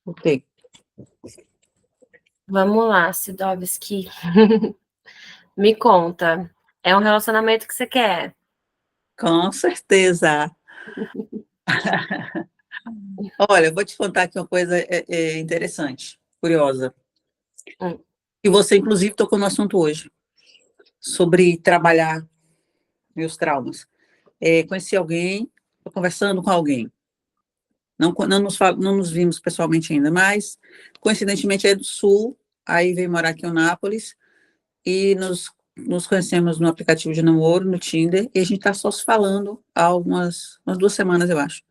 Ok. Vamos lá, Sidovski. Me conta. É um relacionamento que você quer? Com certeza. Olha, eu vou te contar aqui uma coisa interessante, curiosa. Hum. E você, inclusive, tocou no assunto hoje, sobre trabalhar meus traumas. Conheci alguém, estou conversando com alguém. Não nos vimos pessoalmente ainda, mas, coincidentemente, é do Sul, aí veio morar aqui em Nápoles, e nos conhecemos no aplicativo de namoro, no Tinder, e a gente está só se falando há umas 2 semanas, eu acho.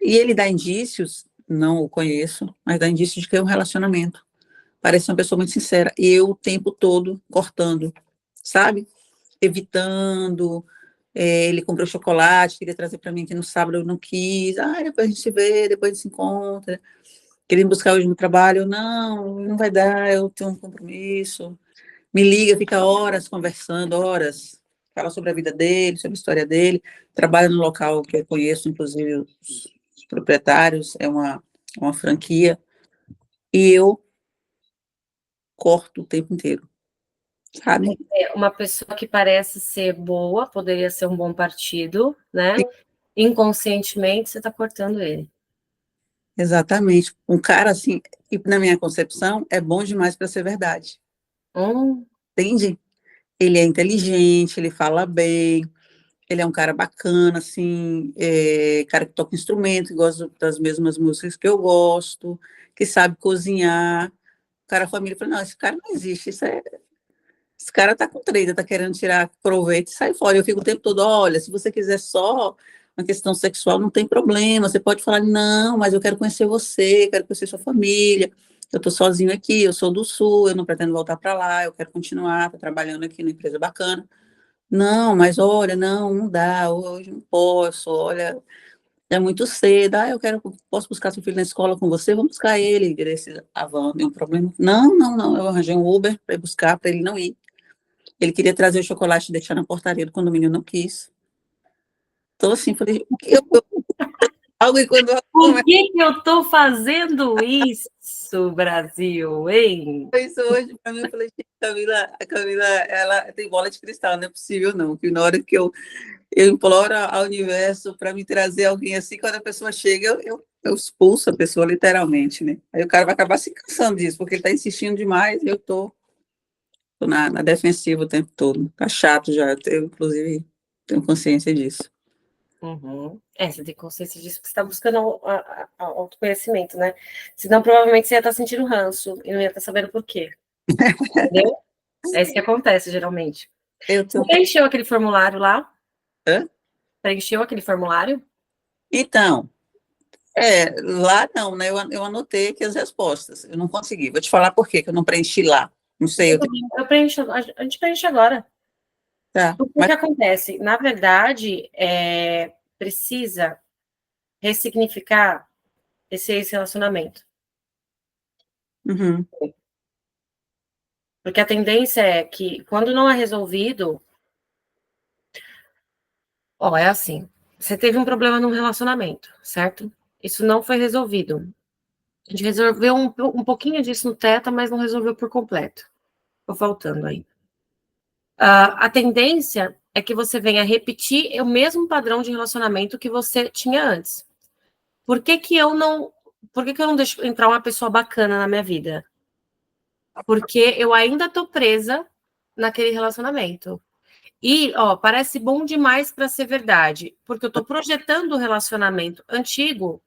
E ele dá indícios, não o conheço, mas dá indícios de que é um relacionamento. Parece uma pessoa muito sincera. E eu o tempo todo cortando, sabe? Evitando. Ele comprou chocolate, queria trazer para mim aqui no sábado, eu não quis. Depois a gente se vê, depois a gente se encontra. Queria me buscar hoje no trabalho, eu, não vai dar, eu tenho um compromisso. Me liga, fica horas conversando, horas. Fala sobre a vida dele, sobre a história dele. Trabalha no local que eu conheço, inclusive os proprietários, é uma franquia. E eu corto o tempo inteiro, sabe? É uma pessoa que parece ser boa, poderia ser um bom partido, né? Inconscientemente, você está cortando ele. Exatamente. Um cara assim, que na minha concepção, é bom demais para ser verdade. Entende? Ele é inteligente, ele fala bem, ele é um cara bacana, assim, cara que toca instrumento, que gosta das mesmas músicas que eu gosto, que sabe cozinhar. O cara, a família fala, não, esse cara não existe, esse cara tá com treta, tá querendo tirar proveito e sai fora. Eu fico o tempo todo, olha, se você quiser só uma questão sexual, não tem problema, você pode falar, não, mas eu quero conhecer você, quero conhecer sua família, eu tô sozinho aqui, eu sou do Sul, eu não pretendo voltar para lá, eu quero continuar, tô trabalhando aqui numa empresa bacana. Não, mas olha, não dá, hoje não posso, olha, é muito cedo, posso buscar seu filho na escola com você? Vamos buscar ele, esse van, tem um problema? Não, eu arranjei um Uber para ir buscar, para ele não ir. Ele queria trazer o chocolate e deixar na portaria do condomínio, não quis. Então, assim, falei, algo e quando Por que eu estou fazendo isso, Brasil, hein? isso hoje para mim, eu falei, a Camila, ela tem bola de cristal, não é possível não, que na hora que eu imploro ao universo para me trazer alguém assim, quando a pessoa chega, eu expulso a pessoa literalmente, né? Aí o cara vai acabar se cansando disso, porque ele está insistindo demais, e eu tô na defensiva o tempo todo. Tá chato já, eu, inclusive, tenho consciência disso. Você tem consciência disso, porque você está buscando autoconhecimento, né? Senão, provavelmente, você ia estar sentindo ranço e não ia estar sabendo por quê. Entendeu? É isso que acontece, geralmente. Você preencheu aquele formulário lá? Hã? Preencheu aquele formulário? Então, lá não, né? Eu anotei aqui as respostas. Eu não consegui. Vou te falar por quê que eu não preenchi lá. Não sei. Eu preencho, a gente preenche agora. Tá. O que acontece? Na verdade, precisa ressignificar esse relacionamento. Uhum. Porque a tendência é que, quando não é resolvido, é assim, você teve um problema no relacionamento, certo? Isso não foi resolvido. A gente resolveu um pouquinho disso no teta, mas não resolveu por completo. Ficou faltando aí. A tendência é que você venha repetir o mesmo padrão de relacionamento que você tinha antes. Por que que eu não deixo entrar uma pessoa bacana na minha vida? Porque eu ainda tô presa naquele relacionamento. E, parece bom demais para ser verdade, porque eu tô projetando o relacionamento antigo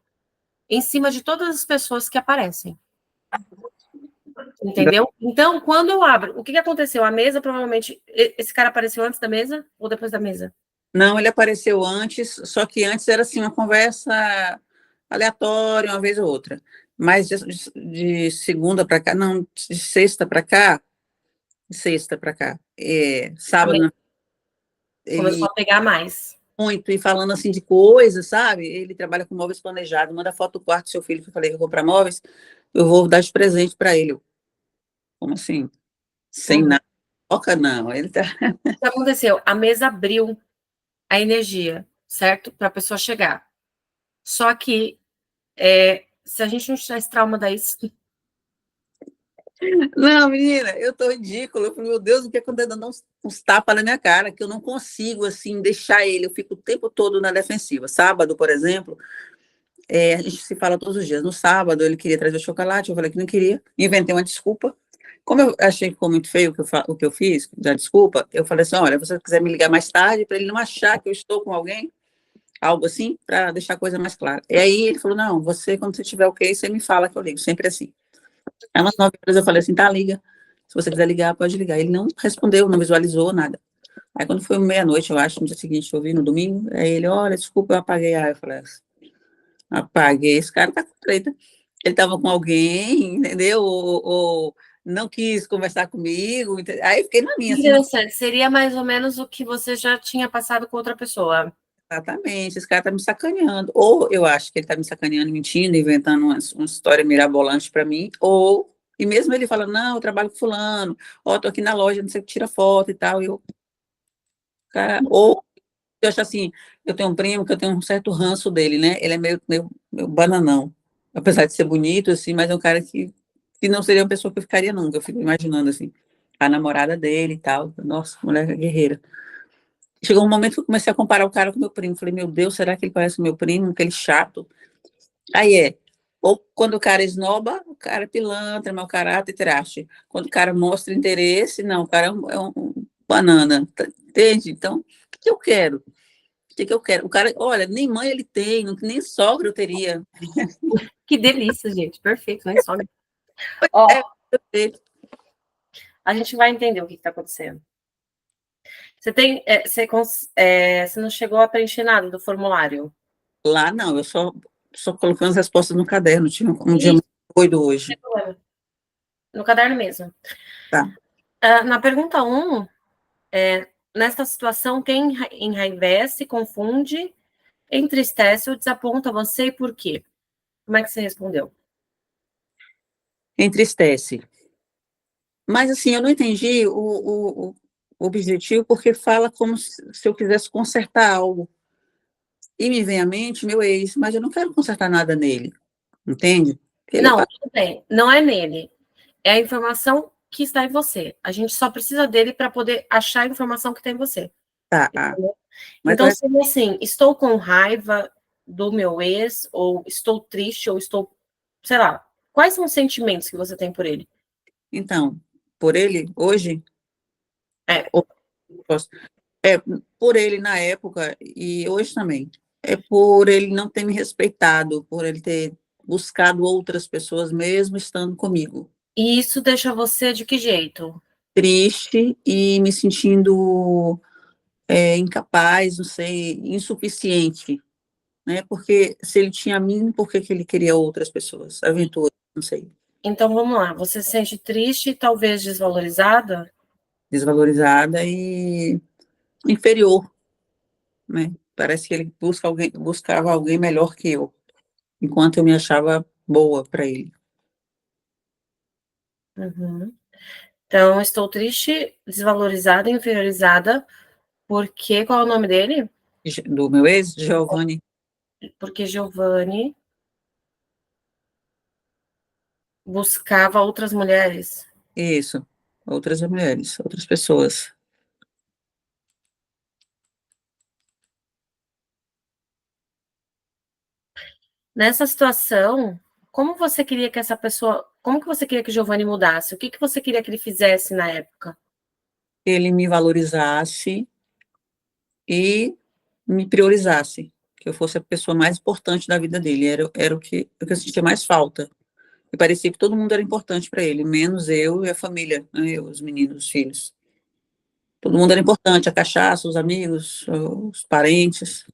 em cima de todas as pessoas que aparecem. Entendeu? Então, quando eu abro, o que aconteceu? A mesa, provavelmente, esse cara apareceu antes da mesa ou depois da mesa? Não, ele apareceu antes, só que antes era assim uma conversa aleatória, uma vez ou outra. Mas de segunda para cá, não, de sexta para cá, sábado, Começou ele a pegar mais. muito, e falando assim de coisas, sabe? Ele trabalha com móveis planejados, manda foto do quarto do seu filho, que eu falei que eu vou comprar móveis, eu vou dar de presente para ele. Como assim? Sem nada? Toca não, ele tá... O que aconteceu? A mesa abriu a energia, certo? Para a pessoa chegar. Só que Se a gente não tirar esse trauma daí... Não, menina, eu tô ridícula. Eu falei, meu Deus, o que é quando ele dando uns tapas na minha cara, que eu não consigo, assim, deixar ele. Eu fico o tempo todo na defensiva. Sábado, por exemplo, a gente se fala todos os dias. No sábado, ele queria trazer chocolate, eu falei que não queria. Inventei uma desculpa. Como eu achei que ficou muito feio o que eu fiz, da desculpa, eu falei assim, olha, se você quiser me ligar mais tarde, para ele não achar que eu estou com alguém, algo assim, para deixar a coisa mais clara. E aí ele falou, não, você, quando você tiver ok, você me fala que eu ligo, sempre assim. Aí umas 9 horas eu falei assim, tá, liga. Se você quiser ligar, pode ligar. Ele não respondeu, não visualizou nada. Aí quando foi meia-noite, eu acho, no dia seguinte, eu vi no domingo, aí ele, olha, desculpa, eu apaguei. Aí eu falei, apaguei, esse cara tá com treta. Ele tava com alguém, entendeu? Ou não quis conversar comigo. Aí eu fiquei na minha, assim, não. Interessante. Seria mais ou menos o que você já tinha passado com outra pessoa. Exatamente, esse cara tá me sacaneando. Ou eu acho que ele tá me sacaneando, mentindo, inventando uma história mirabolante para mim, ou, e mesmo ele fala, não, eu trabalho com fulano, ó, tô aqui na loja, não sei o que, tira foto e tal, e eu, cara, ou eu acho assim, eu tenho um primo que eu tenho um certo ranço dele, né, ele é meio bananão, apesar de ser bonito, assim, mas é um cara que não seria uma pessoa que eu ficaria nunca, eu fico imaginando, assim, a namorada dele e tal, nossa, mulher guerreira. Chegou um momento que eu comecei a comparar o cara com meu primo. Falei, meu Deus, será que ele parece meu primo? Aquele chato. Aí ou quando o cara esnoba, o cara é pilantra, mau caráter, traste. Quando o cara mostra interesse, não, o cara é um banana, entende? Então, o que eu quero? O que eu quero? O cara, olha, nem mãe ele tem, nem sogra eu teria. Que delícia, gente. Perfeito, nem sogra. Ó, É, a gente vai entender o que está acontecendo. Você tem, você não chegou a preencher nada do formulário? lá não, eu só colocando as respostas no caderno. Tinha um dia muito doido hoje. No caderno mesmo. Tá. Na pergunta 1, nesta situação, quem enraivece, confunde, entristece ou desaponta você e por quê? Como é que você respondeu? Entristece. Mas, assim, eu não entendi o objetivo, porque fala como se eu quisesse consertar algo. E me vem à mente meu ex, mas eu não quero consertar nada nele, entende? Ele é Não, tudo bem. Não é nele. É a informação que está em você. A gente só precisa dele para poder achar a informação que tem em você. tá, mas Então, seria assim, estou com raiva do meu ex, ou estou triste, ou estou, sei lá, quais são os sentimentos que você tem por ele? então, por ele hoje, É. ou posso- é por ele na época e hoje também. É por ele não ter me respeitado, por ele ter buscado outras pessoas mesmo estando comigo. E isso deixa você de que jeito? Triste e me sentindo incapaz, não sei, insuficiente, né? Porque se ele tinha a mim, por que que ele queria outras pessoas? Aventura, não sei. Então, vamos lá. Você se sente triste e talvez desvalorizada? Desvalorizada e inferior, né? Parece que ele buscava alguém melhor que eu, enquanto eu me achava boa para ele. Uhum. Então, estou triste, desvalorizada, inferiorizada, porque qual é o nome dele? Do meu ex, Giovanni, Porque Giovanni buscava outras mulheres. isso, outras mulheres, outras pessoas. Nessa situação, como você queria que essa pessoa, como que você queria que Giovanni mudasse? O que que você queria que ele fizesse na época? Ele me valorizasse e me priorizasse, que eu fosse a pessoa mais importante da vida dele, era o que eu sentia mais falta. E parecia que todo mundo era importante para ele, menos eu e a família, né, eu, os meninos, os filhos. Todo mundo era importante, a cachaça, os amigos, os parentes,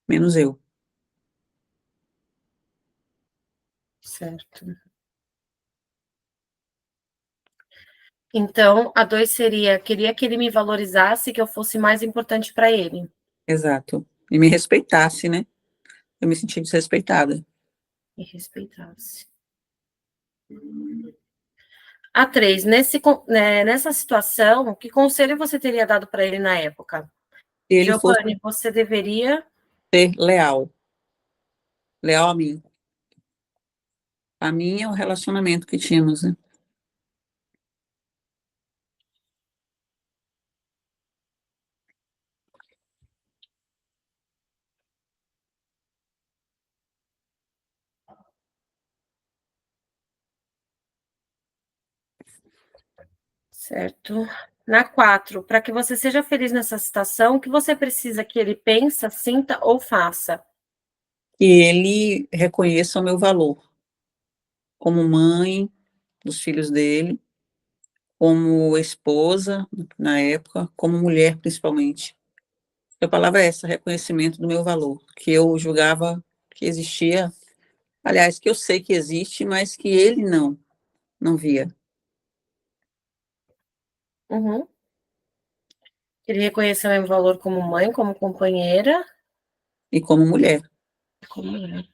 menos eu. Certo. Então, a 2 seria, queria que ele me valorizasse, que eu fosse mais importante para ele. Exato. E me respeitasse, né? Eu me senti desrespeitada. E respeitasse. A 3, nessa situação, que conselho você teria dado para ele na época? Se ele fosse Giovanni, você deveria... ser leal, leal a mim. A minha é o relacionamento que tínhamos, né? Certo. Na 4, para que você seja feliz nessa situação, o que você precisa que ele pensa, sinta ou faça? Que ele reconheça o meu valor como mãe dos filhos dele, como esposa, na época, como mulher, principalmente. A palavra é essa, reconhecimento do meu valor, que eu julgava que existia, aliás, que eu sei que existe, mas que ele não via. Uhum. Ele reconhecer meu valor como mãe, como companheira. E como mulher. Como mulher.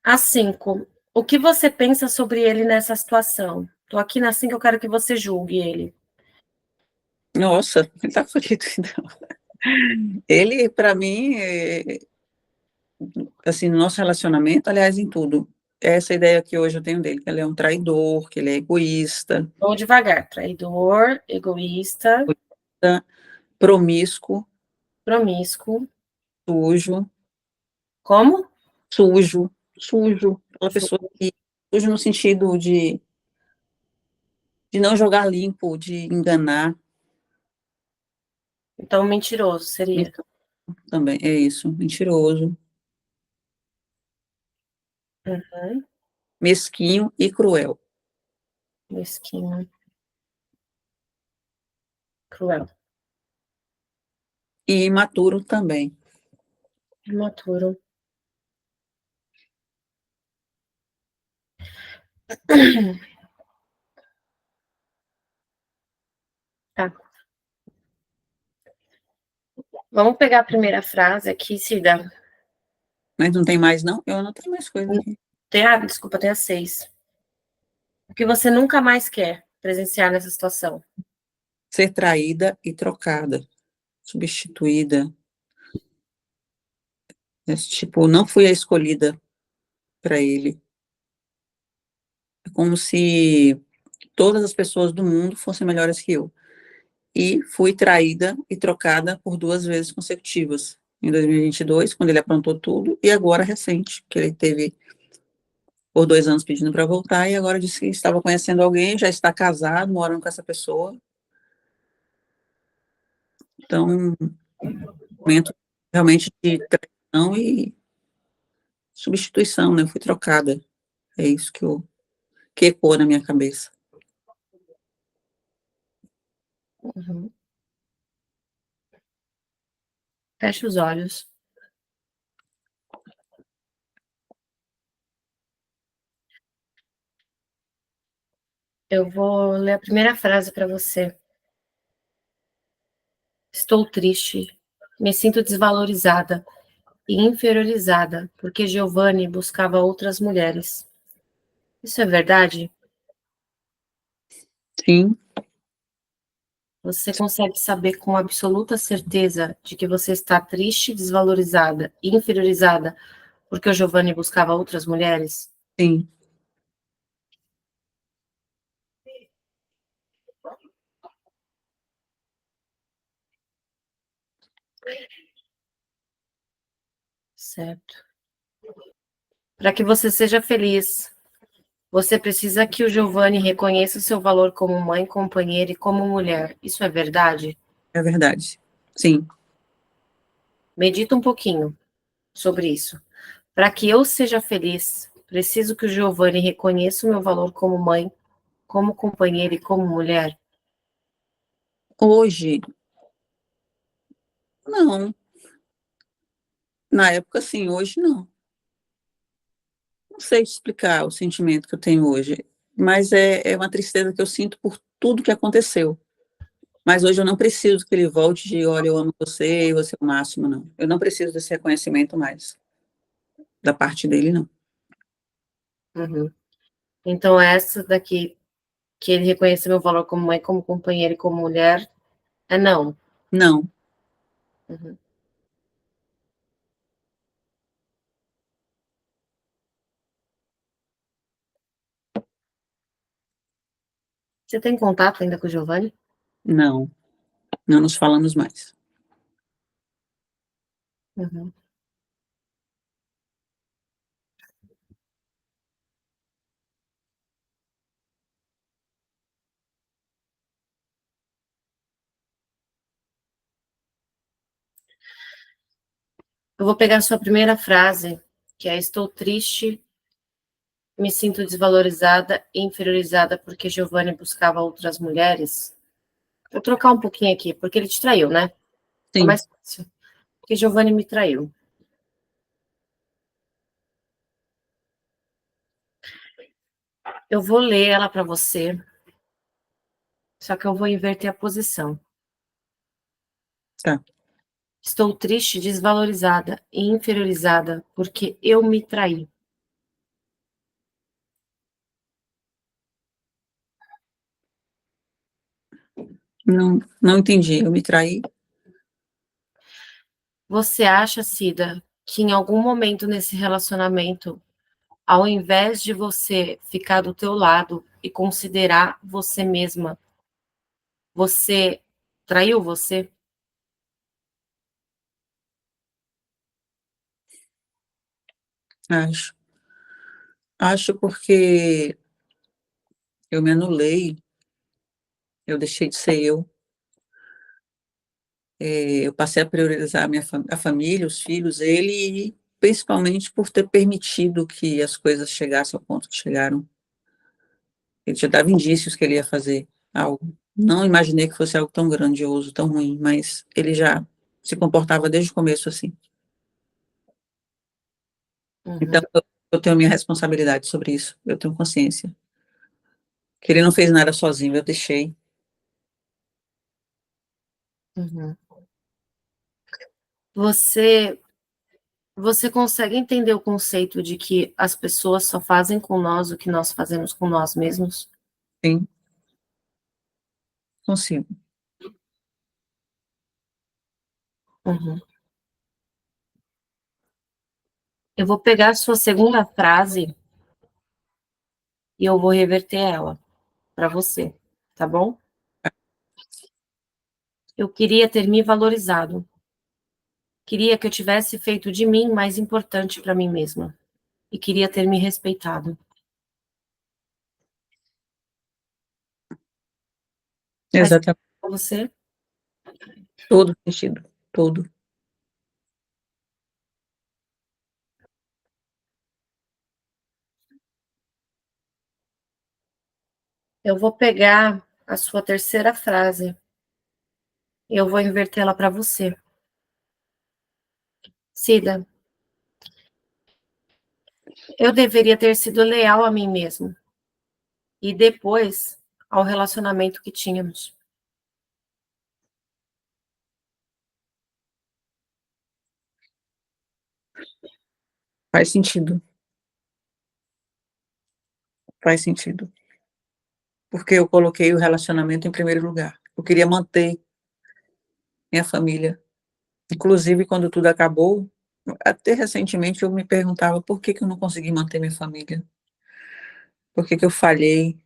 A 5, o que você pensa sobre ele nessa situação? Tô aqui na 5, eu quero que você julgue ele. Nossa, ele tá bonito, então. Ele, para mim, assim, no nosso relacionamento, aliás, em tudo, é essa ideia que hoje eu tenho dele, que ele é um traidor, que ele é egoísta. Vou devagar. Traidor, egoísta, Promíscuo, promíscuo. sujo, Como? sujo, aquela pessoa que, sujo no sentido de não jogar limpo, de enganar, Então, mentiroso seria. também, é isso, mentiroso, Uhum. mesquinho e cruel. Mesquinho, cruel, E imaturo também. imaturo. Tá. Vamos pegar a primeira frase aqui, Cida. Mas não tem mais, não? Eu não tenho mais coisa aqui. Desculpa, tem a 6. O que você nunca mais quer presenciar nessa situação? Ser traída e trocada, substituída. Tipo, não fui a escolhida para ele. É como se todas as pessoas do mundo fossem melhores que eu. E fui traída e trocada por 2 vezes consecutivas. Em 2022, quando ele aprontou tudo, e agora recente, que ele teve por 2 anos pedindo para voltar, e agora disse que estava conhecendo alguém, já está casado, morando com essa pessoa. Então, um momento realmente de traição e substituição, né? Eu fui trocada. É isso que ecoa na minha cabeça. Uhum. Feche os olhos. Eu vou ler a primeira frase para você. Estou triste, me sinto desvalorizada e inferiorizada porque Giovanni buscava outras mulheres. Isso é verdade? Sim, Você consegue saber com absoluta certeza de que você está triste, desvalorizada e inferiorizada porque o Giovanni buscava outras mulheres? sim. Certo. Para que você seja feliz, você precisa que o Giovanni reconheça o seu valor como mãe, companheira e como mulher. Isso é verdade? É verdade. Sim. Medita um pouquinho sobre isso. Para que eu seja feliz, preciso que o Giovanni reconheça o meu valor como mãe, como companheira e como mulher. Hoje, não. Na época, sim, hoje não. Não sei te explicar o sentimento que eu tenho hoje, mas é uma tristeza que eu sinto por tudo que aconteceu. Mas hoje eu não preciso que ele volte de, olha, eu amo você, você é o máximo, não. Eu não preciso desse reconhecimento mais, da parte dele, não. Uhum. Então, essa daqui, que ele reconheça meu valor como mãe, como companheira e como mulher, é não. Não, Uhum. Você tem contato ainda com o Giovanni? Não, não nos falamos mais. Uhum. Eu vou pegar a sua primeira frase, que é: estou triste, me sinto desvalorizada e inferiorizada porque Giovanni buscava outras mulheres. Vou trocar um pouquinho aqui, porque ele te traiu, né? É Sim, mais fácil. Porque Giovanni me traiu. Eu vou ler ela para você, só que eu vou inverter a posição. tá. Estou triste, desvalorizada e inferiorizada porque eu me traí. Não, não entendi. Eu me traí? Você acha, Cida, que em algum momento nesse relacionamento, ao invés de você ficar do teu lado e considerar você mesma, você traiu você? Acho. Acho porque eu me anulei, eu deixei de ser eu. Eu passei a priorizar a a família, os filhos, ele, e principalmente por ter permitido que as coisas chegassem ao ponto que chegaram. Ele já dava indícios que ele ia fazer algo. Não imaginei que fosse algo tão grandioso, tão ruim, mas ele já se comportava desde o começo assim. Então, Uhum, eu tenho minha responsabilidade sobre isso, eu tenho consciência. Que ele não fez nada sozinho, eu deixei. uhum. Você, você consegue entender o conceito de que as pessoas só fazem com nós o que nós fazemos com nós mesmos? Sim, consigo. Uhum. Eu vou pegar a sua segunda frase e eu vou reverter ela para você, tá bom? Eu queria ter me valorizado. Queria que eu tivesse feito de mim mais importante para mim mesma. E queria ter me respeitado. Faz sentido Exatamente. pra você? Todo sentido, todo. Eu vou pegar a sua terceira frase e eu vou invertê-la para você. Cida, eu deveria ter sido leal a mim mesmo e depois ao relacionamento que tínhamos. Faz sentido, faz sentido. Porque eu coloquei o relacionamento em primeiro lugar. Eu queria manter minha família. Inclusive, quando tudo acabou, até recentemente eu me perguntava por que que eu não consegui manter minha família, por que que eu falhei,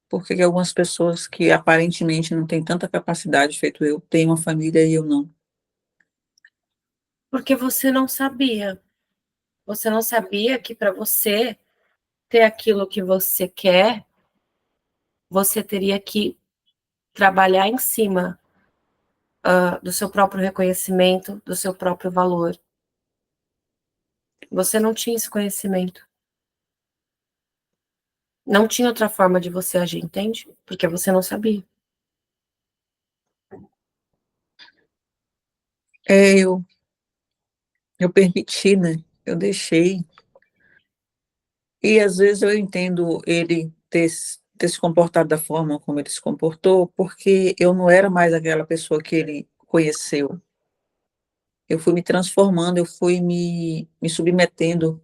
por que que algumas pessoas que aparentemente não têm tanta capacidade feito eu, têm uma família e eu não. Porque você não sabia. Você não sabia que para você ter aquilo que você quer, você teria que trabalhar em cima do seu próprio reconhecimento, do seu próprio valor. Você não tinha esse conhecimento. Não tinha outra forma de você agir, entende? Porque você não sabia. Eu permiti, né? Eu deixei. E às vezes eu entendo ele ter se comportado da forma como ele se comportou, porque eu não era mais aquela pessoa que ele conheceu. Eu fui me transformando, eu fui me submetendo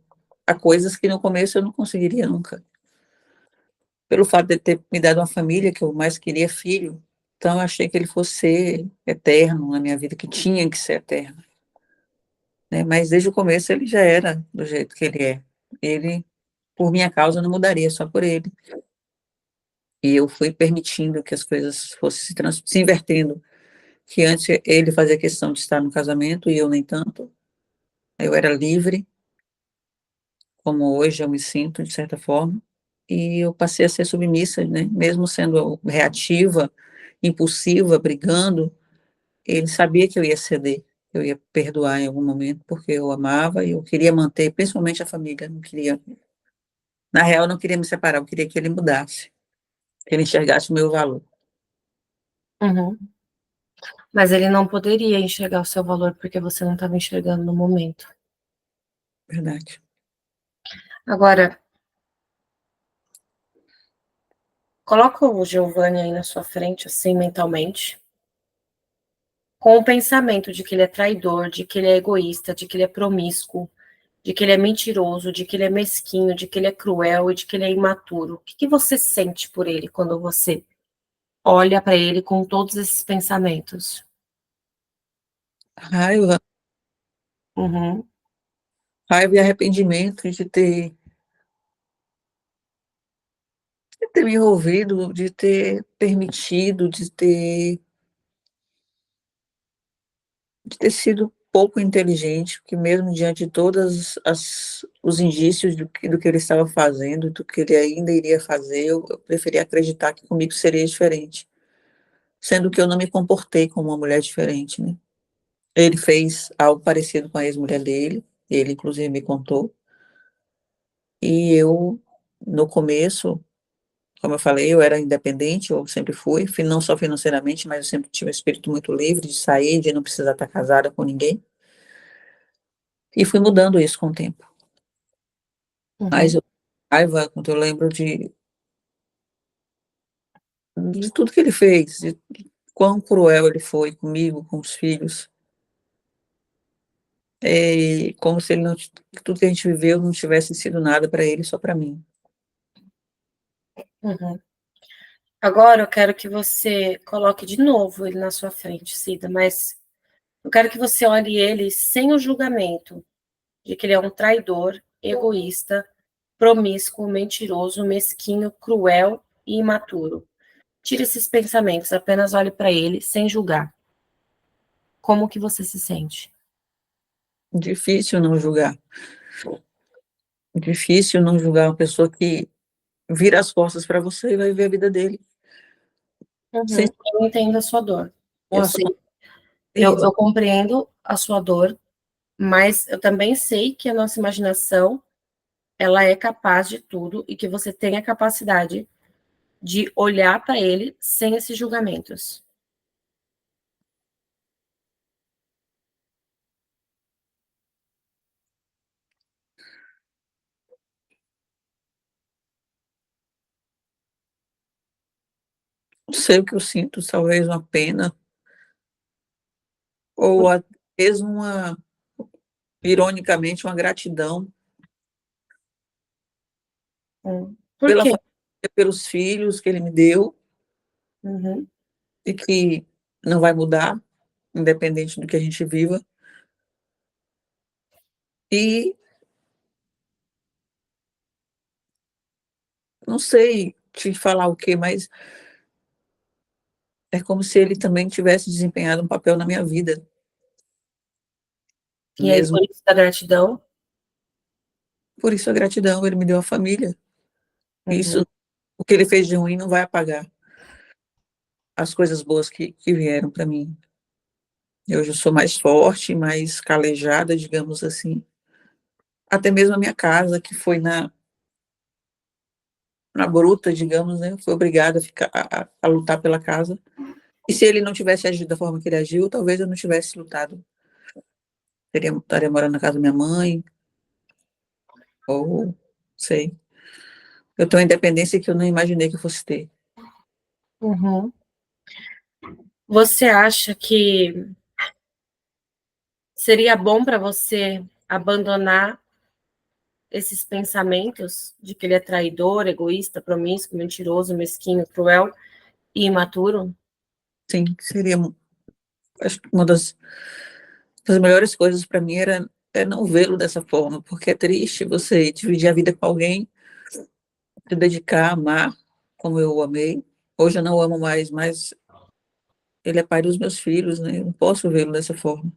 a coisas que no começo eu não conseguiria nunca. Pelo fato de ter me dado uma família que eu mais queria filho, então eu achei que ele fosse ser eterno na minha vida, que tinha que ser eterno, né? Mas desde o começo ele já era do jeito que ele é. Ele, por minha causa, não mudaria, só por ele. E eu fui permitindo que as coisas fossem se invertendo, que antes ele fazia questão de estar no casamento e eu nem tanto. Eu era livre, como hoje eu me sinto, de certa forma, e eu passei a ser submissa, né? Mesmo sendo reativa, impulsiva, brigando, ele sabia que eu ia ceder, eu ia perdoar em algum momento, porque eu amava e eu queria manter, principalmente a família, não queria, na real, eu não queria me separar, eu queria que ele mudasse, que ele enxergasse o meu valor. Uhum. Mas ele não poderia enxergar o seu valor porque você não estava enxergando no momento. Verdade. Agora, coloca o Giovanni aí na sua frente, assim, mentalmente, com o pensamento de que ele é traidor, de que ele é egoísta, de que ele é promíscuo, de que ele é mentiroso, de que ele é mesquinho, de que ele é cruel e de que ele é imaturo. O que você sente por ele quando você olha para ele com todos esses pensamentos? Raiva, Uhum, raiva e arrependimento de ter me envolvido, de ter permitido, de ter sido pouco inteligente, porque mesmo diante de todos os indícios do que ele estava fazendo, do que ele ainda iria fazer, eu preferia acreditar que comigo seria diferente, sendo que eu não me comportei como uma mulher diferente, né? Ele fez algo parecido com a ex-mulher dele, ele inclusive me contou, e eu, no começo, como eu falei, eu era independente, eu sempre fui, não só financeiramente, mas eu sempre tive um espírito muito livre de sair, de não precisar estar casada com ninguém. E fui mudando isso com o tempo. Mas uhum, eu raiva quando eu lembro de tudo que ele fez, de quão cruel ele foi comigo, com os filhos. É como se ele não, tudo que a gente viveu não tivesse sido nada para ele, só para mim. uhum. Agora eu quero que você coloque de novo ele na sua frente, Cida, mas eu quero que você olhe ele sem o julgamento de que ele é um traidor, egoísta, promíscuo, mentiroso, mesquinho, cruel e imaturo. Tire esses pensamentos, apenas olhe para ele sem julgar. Como que você se sente? Difícil não julgar. Difícil não julgar uma pessoa que vira as costas para você e vai ver a vida dele. Sem, Uhum, eu entendo a sua dor. Eu nossa, sei, terrível. eu compreendo a sua dor, mas eu também sei que a nossa imaginação, ela é capaz de tudo e que você tem a capacidade de olhar para ele sem esses julgamentos. Não sei o que eu sinto, talvez uma pena, ou às vezes ironicamente, uma gratidão Por pela quê? família, pelos filhos que ele me deu, Uhum, e que não vai mudar, independente do que a gente viva. E não sei te falar o que, mas é como se ele também tivesse desempenhado um papel na minha vida, e aí, mesmo. por isso da gratidão. Por isso a gratidão, ele me deu a família. Uhum, Isso, o que ele fez de ruim não vai apagar as coisas boas que vieram para mim. Eu já sou mais forte, mais calejada, digamos assim. Até mesmo a minha casa, que foi na bruta, digamos, né? Foi obrigada a ficar a lutar pela casa. E se ele não tivesse agido da forma que ele agiu, talvez eu não tivesse lutado. Estaria morando na casa da minha mãe, ou sei. Eu tenho uma independência que eu não imaginei que eu fosse ter. uhum. Você acha que seria bom para você abandonar esses pensamentos de que ele é traidor, egoísta, promíscuo, mentiroso, mesquinho, cruel e imaturo? Sim, seria, acho que uma das melhores coisas para mim é não vê-lo dessa forma, porque é triste você dividir a vida com alguém, se dedicar, amar. como eu o amei. Hoje eu não o amo mais, mas ele é pai dos meus filhos, né? Eu não posso vê-lo dessa forma.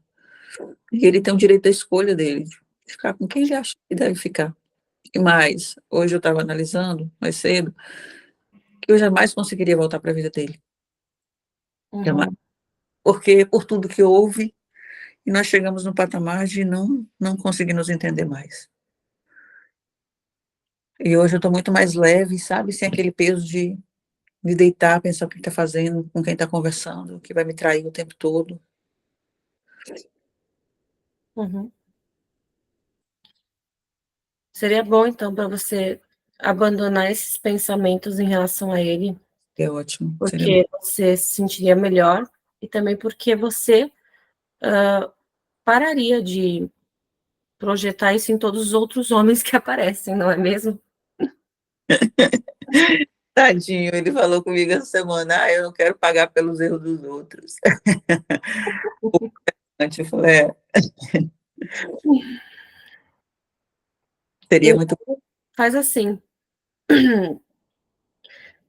E ele tem o direito da escolha dele, de ficar com quem ele acha que deve ficar. E mais, hoje eu estava analisando, mais cedo, que eu jamais conseguiria voltar para a vida dele. Jamais. Uhum. Porque por tudo que houve, e nós chegamos no patamar de não conseguir nos entender mais. E hoje eu estou muito mais leve, sabe? Sem aquele peso de me deitar, pensar o que está fazendo, com quem está conversando, que vai me trair o tempo todo. Uhum. Seria bom, então, para você abandonar esses pensamentos em relação a ele, É ótimo. Seria bom. porque você se sentiria melhor e também porque você pararia de projetar isso em todos os outros homens que aparecem, não é mesmo? Tadinho, ele falou comigo essa semana, eu não quero pagar pelos erros dos outros. Eu falei, seria E muito. faz assim.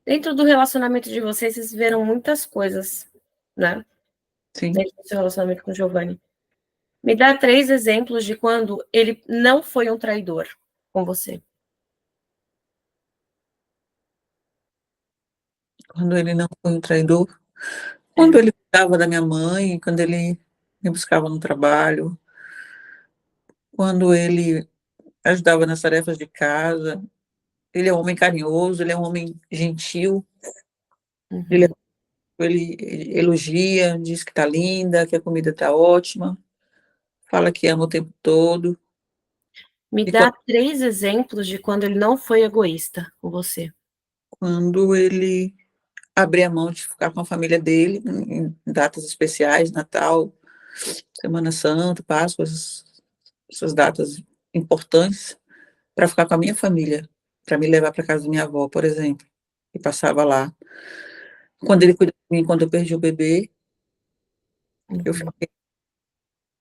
Dentro do relacionamento de vocês, vocês viram muitas coisas, né? Sim. Dentro do seu relacionamento com o Giovanni. Me dá 3 exemplos de quando ele não foi um traidor com você. Quando ele não foi um traidor, É. quando ele cuidava da minha mãe, quando ele me buscava no trabalho, quando ele ajudava nas tarefas de casa. Ele é um homem carinhoso, ele é um homem gentil, ele, Uhum. ele elogia, diz que está linda, que a comida está ótima, fala que ama o tempo todo. Me E dá 3 exemplos de quando ele não foi egoísta com você. quando ele abria mão de ficar com a família dele em datas especiais, Natal, Semana Santa, Páscoa, essas datas importantes, para ficar com a minha família, para me levar para casa da minha avó, por exemplo, e passava lá. Quando ele cuidou de mim, quando eu perdi o bebê, eu Uhum. fiquei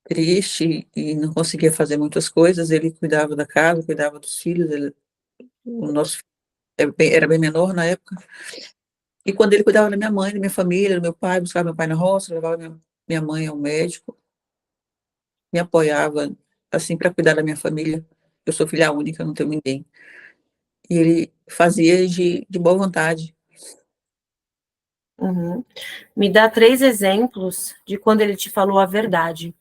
triste e não conseguia fazer muitas coisas. Ele cuidava da casa, cuidava dos filhos. O nosso filho era bem menor na época. E quando ele cuidava da minha mãe, da minha família, do meu pai, buscava meu pai na roça, levava minha mãe ao médico, me apoiava assim para cuidar da minha família. Eu sou filha única, não tenho ninguém. E ele fazia de boa vontade. Uhum. Me dá 3 exemplos de quando ele te falou a verdade.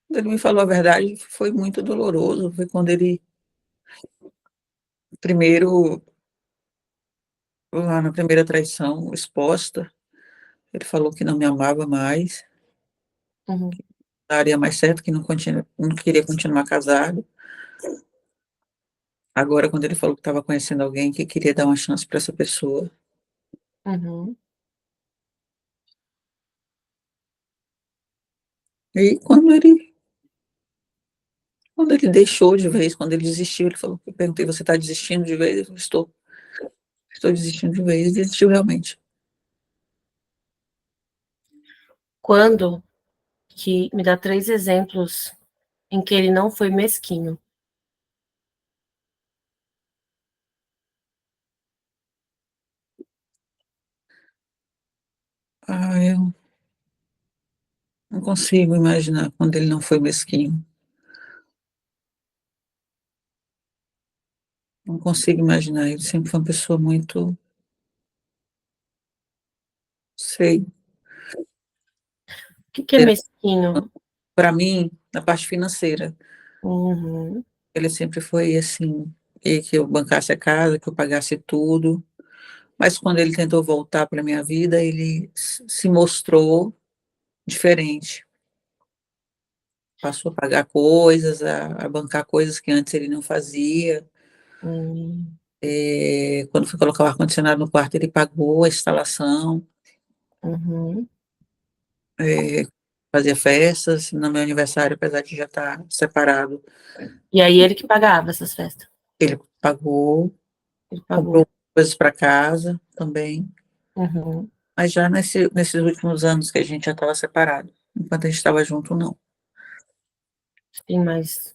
Quando ele me falou a verdade, foi muito doloroso. Foi quando ele, primeiro, lá na primeira traição exposta, ele falou que não me amava mais, Uhum. daria mais certo, que não queria continuar casado. Agora, quando ele falou que estava conhecendo alguém, que queria dar uma chance para essa pessoa. Uhum. E quando ele deixou de vez, quando ele desistiu, ele falou, eu perguntei, você está desistindo de vez? Ele falou, estou desistindo de vez, e desistiu realmente. Quando que me dá 3 exemplos em que ele não foi mesquinho. Eu não consigo imaginar quando ele não foi mesquinho. Não consigo imaginar. Ele sempre foi uma pessoa muito, sei, O que é mesquinho? para mim, na parte financeira. Uhum. Ele sempre foi assim, e que eu bancasse a casa, que eu pagasse tudo. Mas quando ele tentou voltar para minha vida, ele se mostrou diferente. Passou a pagar coisas, a bancar coisas que antes ele não fazia. Uhum. Quando foi colocar o ar-condicionado no quarto, ele pagou a instalação, Uhum. é, fazia festas no meu aniversário, apesar de já estar separado. E aí ele que pagava essas festas. Ele pagou, Ele pagou. comprou coisas para casa também. Uhum. Mas já nesses últimos anos que a gente já estava separado. Enquanto a gente estava junto, não. Sim, mas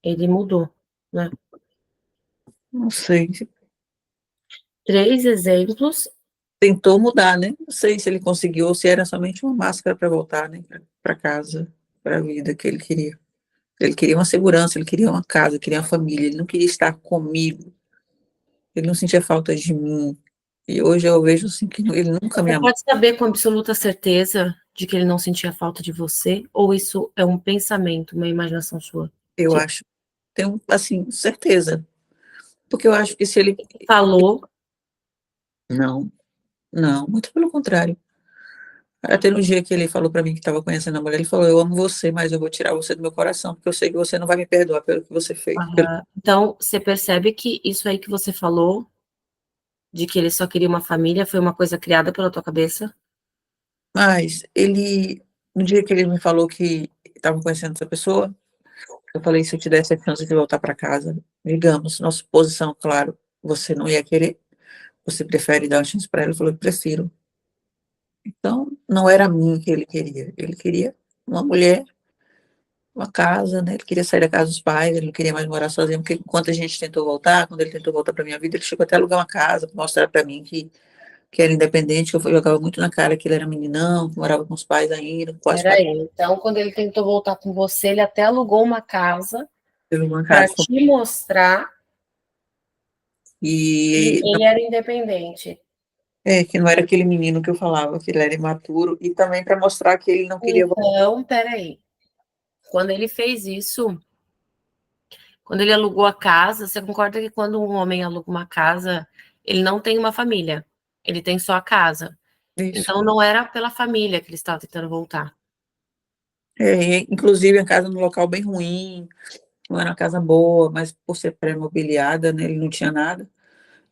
Ele mudou, né? Não sei. 3 exemplos. Tentou mudar, né? Não sei se ele conseguiu ou se era somente uma máscara para voltar, né? Para casa, para a vida que ele queria. Ele queria uma segurança, ele queria uma casa, queria uma família, ele não queria estar comigo, ele não sentia falta de mim. E hoje eu vejo assim que ele nunca me Você amou. pode saber com absoluta certeza de que ele não sentia falta de você? Ou isso é um pensamento, uma imaginação sua? Eu Que acho, tenho assim, certeza. Porque eu acho que se ele. falou. Não, não, muito pelo contrário. Até no dia que ele falou para mim que estava conhecendo a mulher, ele falou: Eu amo você, mas eu vou tirar você do meu coração, porque eu sei que você não vai me perdoar pelo que você fez. Então, você percebe que isso aí que você falou, de que ele só queria uma família, foi uma coisa criada pela tua cabeça? Mas ele, no dia que ele me falou que estava conhecendo essa pessoa, eu falei: Se eu te desse a chance de voltar para casa, digamos, nossa posição, claro, você não ia querer, você prefere dar uma chance para ela? Ele falou: Prefiro. Então, não era a mim que ele queria uma mulher, uma casa, né? Ele queria sair da casa dos pais, ele não queria mais morar sozinho, porque enquanto a gente tentou voltar, quando ele tentou voltar para minha vida, ele chegou até a alugar uma casa, mostrar para mim que era independente, que eu jogava muito na cara que ele era meninão, que morava com os pais ainda, com os pais, Peraí, então quando ele tentou voltar com você, ele até alugou uma casa teve uma para casa. te mostrar que E ele era independente. que não era aquele menino que eu falava, que ele era imaturo, e também para mostrar que ele não queria voltar. Então, peraí. Quando ele fez isso, quando ele alugou a casa, você concorda que quando um homem aluga uma casa, ele não tem uma família, ele tem só a casa. Isso. Então não era pela família que ele estava tentando voltar. Inclusive a casa num local bem ruim, não era uma casa boa, mas por ser pré-mobiliada, né, ele não tinha nada.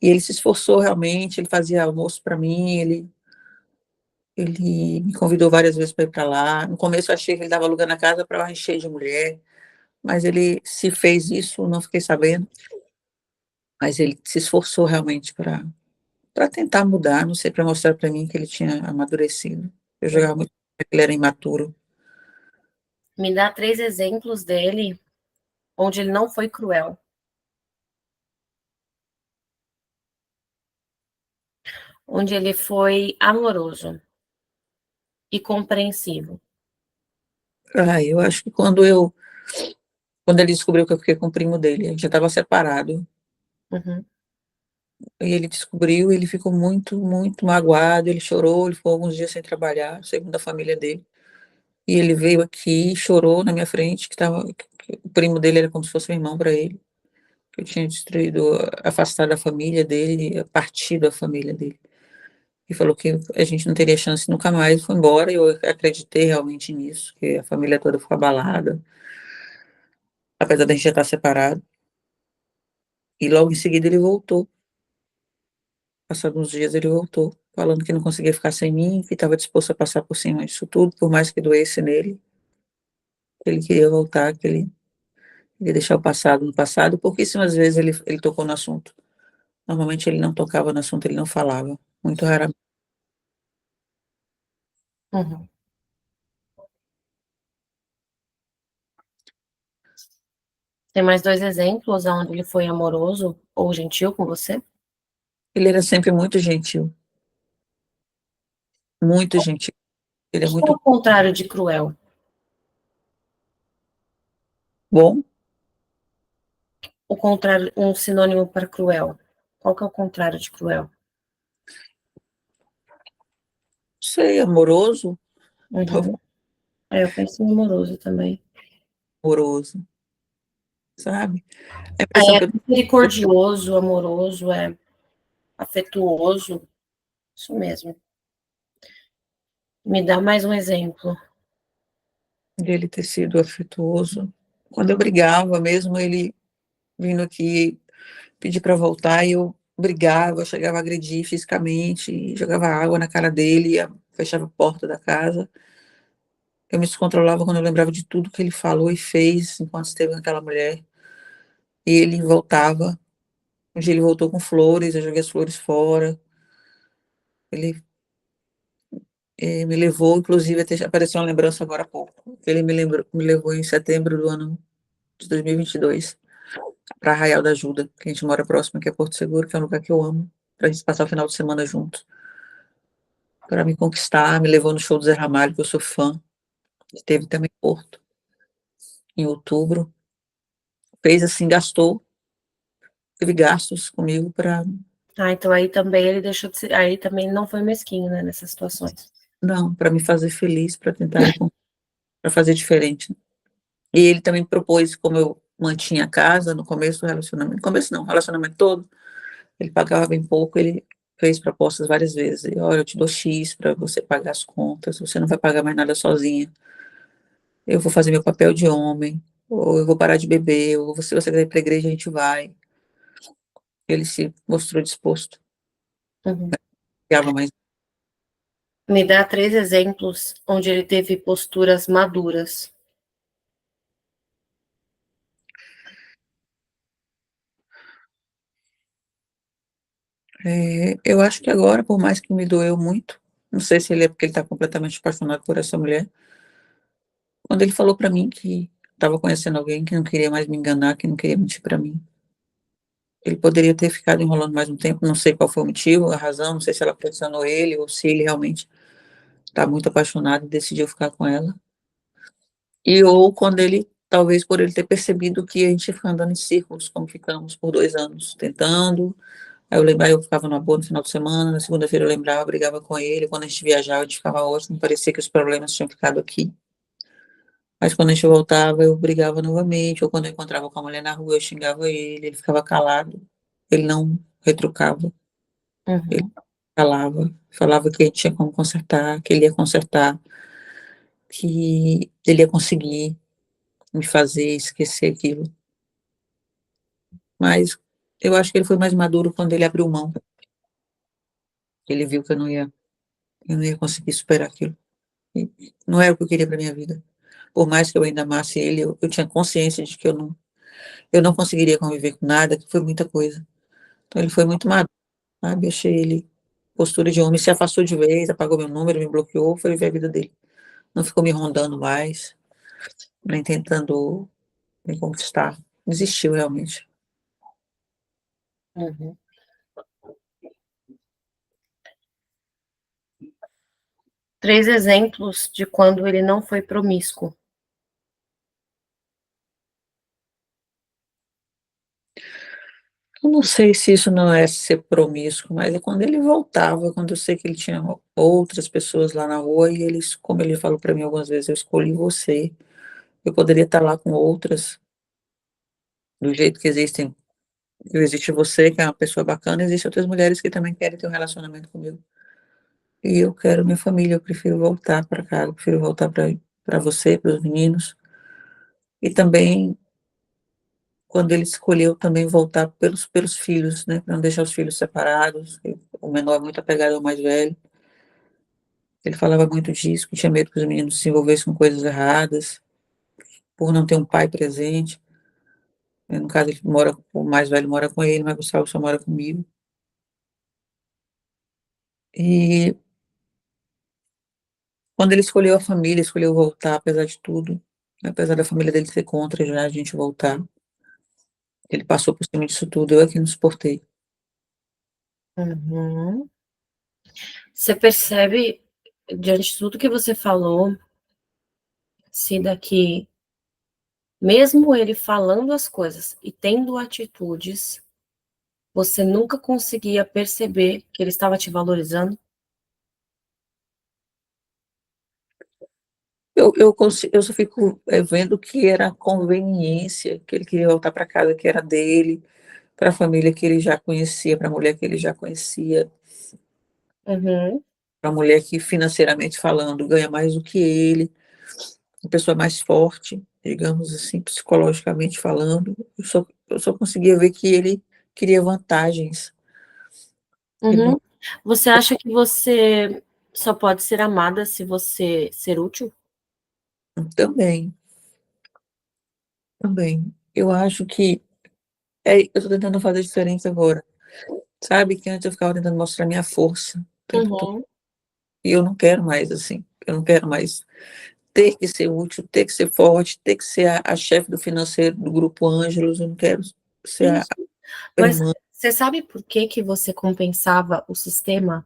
E ele se esforçou realmente, ele fazia almoço para mim, ele me convidou várias vezes para ir para lá. No começo eu achei que ele estava alugando a casa para uma encher de mulher, mas ele se fez isso, não fiquei sabendo. Mas ele se esforçou realmente para tentar mudar, não sei, para mostrar para mim que ele tinha amadurecido. Eu jogava muito, que ele era imaturo. Me dá 3 exemplos dele onde ele não foi cruel, onde ele foi amoroso e compreensivo. Eu acho que quando ele descobriu que eu fiquei com o primo dele, a gente já estava separado. Uhum. E ele descobriu, ele ficou muito, muito magoado, ele chorou, ele ficou alguns dias sem trabalhar, segundo a família dele. E ele veio aqui, chorou na minha frente, que o primo dele era como se fosse um irmão para ele, que eu tinha destruído, afastado a família dele, partido a família dele. E falou que a gente não teria chance nunca mais, foi embora, e eu acreditei realmente nisso, que a família toda ficou abalada, apesar da gente já estar separado. E logo em seguida ele voltou. Passados uns dias ele voltou, falando que não conseguia ficar sem mim, que estava disposto a passar por cima disso tudo, por mais que doesse nele, que ele queria voltar, que ele queria deixar o passado no passado. Pouquíssimas vezes ele tocou no assunto. Normalmente ele não tocava no assunto, ele não falava, muito raramente. Uhum. Tem mais 2 exemplos onde ele foi amoroso ou gentil com você? Ele era sempre muito gentil, muito gentil. Ele O é que é muito o contrário de cruel? bom, O contrário, um sinônimo para cruel. Qual que é o contrário de cruel? sei, amoroso, Uhum. Eu penso em amoroso também. amoroso, sabe? A impressão É que eu misericordioso, amoroso, é afetuoso. Isso mesmo. Me dá mais um exemplo. tenho dele ter sido afetuoso, quando eu brigava, mesmo ele vindo aqui pedir para voltar, e eu brigava, chegava a agredir fisicamente, jogava água na cara dele, fechava a porta da casa. Eu me descontrolava quando eu lembrava de tudo que ele falou e fez enquanto esteve com aquela mulher. E ele voltava. Um dia ele voltou com flores, eu joguei as flores fora. Ele me levou, inclusive, até apareceu uma lembrança agora há pouco. Ele me levou em setembro do ano. de 2022, para Arraial da Ajuda, que a gente mora próximo, que é Porto Seguro, que é um lugar que eu amo, para a gente passar o final de semana junto. Para me conquistar, me levou no show do Zé Ramalho, que eu sou fã. Teve também em Porto, em outubro. Fez assim, gastou, teve gastos comigo para. Ah, então aí também ele deixou de ser. Aí também não foi mesquinho, né, nessas situações. Não, para me fazer feliz, para tentar para fazer diferente. E ele também propôs, como eu mantinha a casa no começo do relacionamento, no começo não, o relacionamento todo, ele pagava bem pouco, ele fez propostas várias vezes. E, olha, eu te dou X para você pagar as contas, você não vai pagar mais nada sozinha. Eu vou fazer meu papel de homem, ou eu vou parar de beber, ou se você quiser ir para a igreja, a gente vai. Ele se mostrou disposto. Uhum. Pagava mais. Me dá 3 exemplos onde ele teve posturas maduras. Eu acho que agora, por mais que me doeu muito, não sei se ele é porque ele está completamente apaixonado por essa mulher, quando ele falou para mim que estava conhecendo alguém que não queria mais me enganar, que não queria mentir para mim. Ele poderia ter ficado enrolando mais um tempo, não sei qual foi o motivo, a razão, não sei se ela pressionou ele ou se ele realmente está muito apaixonado e decidiu ficar com ela. E ou quando ele, talvez por ele ter percebido que a gente ia ficar andando em círculos, como ficamos por 2 anos, tentando. Aí eu lembrava, eu ficava numa boa no final de semana, na segunda-feira eu lembrava, brigava com ele, quando a gente viajava, a gente ficava ótimo, parecia que os problemas tinham ficado aqui. Mas quando a gente voltava, eu brigava novamente, ou quando eu encontrava com a mulher na rua, eu xingava ele ficava calado, ele não retrucava, ele Uhum. calava, falava que tinha como consertar, que ele ia consertar, que ele ia conseguir me fazer esquecer aquilo. Mas eu acho que ele foi mais maduro quando ele abriu mão. Ele viu que eu não ia conseguir superar aquilo. E não era o que eu queria para minha vida. Por mais que eu ainda amasse ele, eu tinha consciência de que eu não conseguiria conviver com nada, que foi muita coisa. Então ele foi muito maduro, sabe? Eu achei ele postura de homem, se afastou de vez, apagou meu número, me bloqueou, foi viver a vida dele. Não ficou me rondando mais, nem tentando me conquistar. Desistiu realmente. Uhum. 3 exemplos de quando ele não foi promíscuo. Eu não sei se isso não é ser promíscuo, mas é quando ele voltava, quando eu sei que ele tinha outras pessoas lá na rua e eles, como ele falou para mim algumas vezes, eu escolhi você. Eu poderia estar lá com outras, do jeito que existem. Existe você, que é uma pessoa bacana, existem outras mulheres que também querem ter um relacionamento comigo. E eu quero minha família, eu prefiro voltar para casa, eu prefiro voltar para você, para os meninos. E também, quando ele escolheu também voltar pelos filhos, né, para não deixar os filhos separados. O menor é muito apegado ao mais velho. Ele falava muito disso, que tinha medo que os meninos se envolvessem com coisas erradas, por não ter um pai presente. No caso, o mais velho mora com ele, mas o Gustavo só mora comigo. E quando ele escolheu a família, escolheu voltar, apesar de tudo, apesar da família dele ser contra já a gente voltar, ele passou por cima disso tudo, eu é que não suportei. Uhum. Você percebe, diante de tudo que você falou, se daqui, mesmo ele falando as coisas e tendo atitudes, você nunca conseguia perceber que ele estava te valorizando? Eu só fico vendo que era conveniência, que ele queria voltar para casa que era dele, para a família que ele já conhecia, para a mulher que ele já conhecia, Uhum. para a mulher que, financeiramente falando, ganha mais do que ele, uma pessoa mais forte, digamos assim, psicologicamente falando. Eu só conseguia ver que ele queria vantagens. Ele não. Uhum. Você acha que você só pode ser amada se você ser útil? Também, também. Eu acho que eu estou tentando fazer diferença agora. Sabe que antes eu ficava tentando mostrar minha força o tempo todo. Uhum. E eu não quero mais assim. Eu não quero mais ter que ser útil, ter que ser forte, ter que ser a chefe do financeiro do Grupo Ângelos, eu não quero ser a Isso. Mas irmã. você sabe por que que você compensava o sistema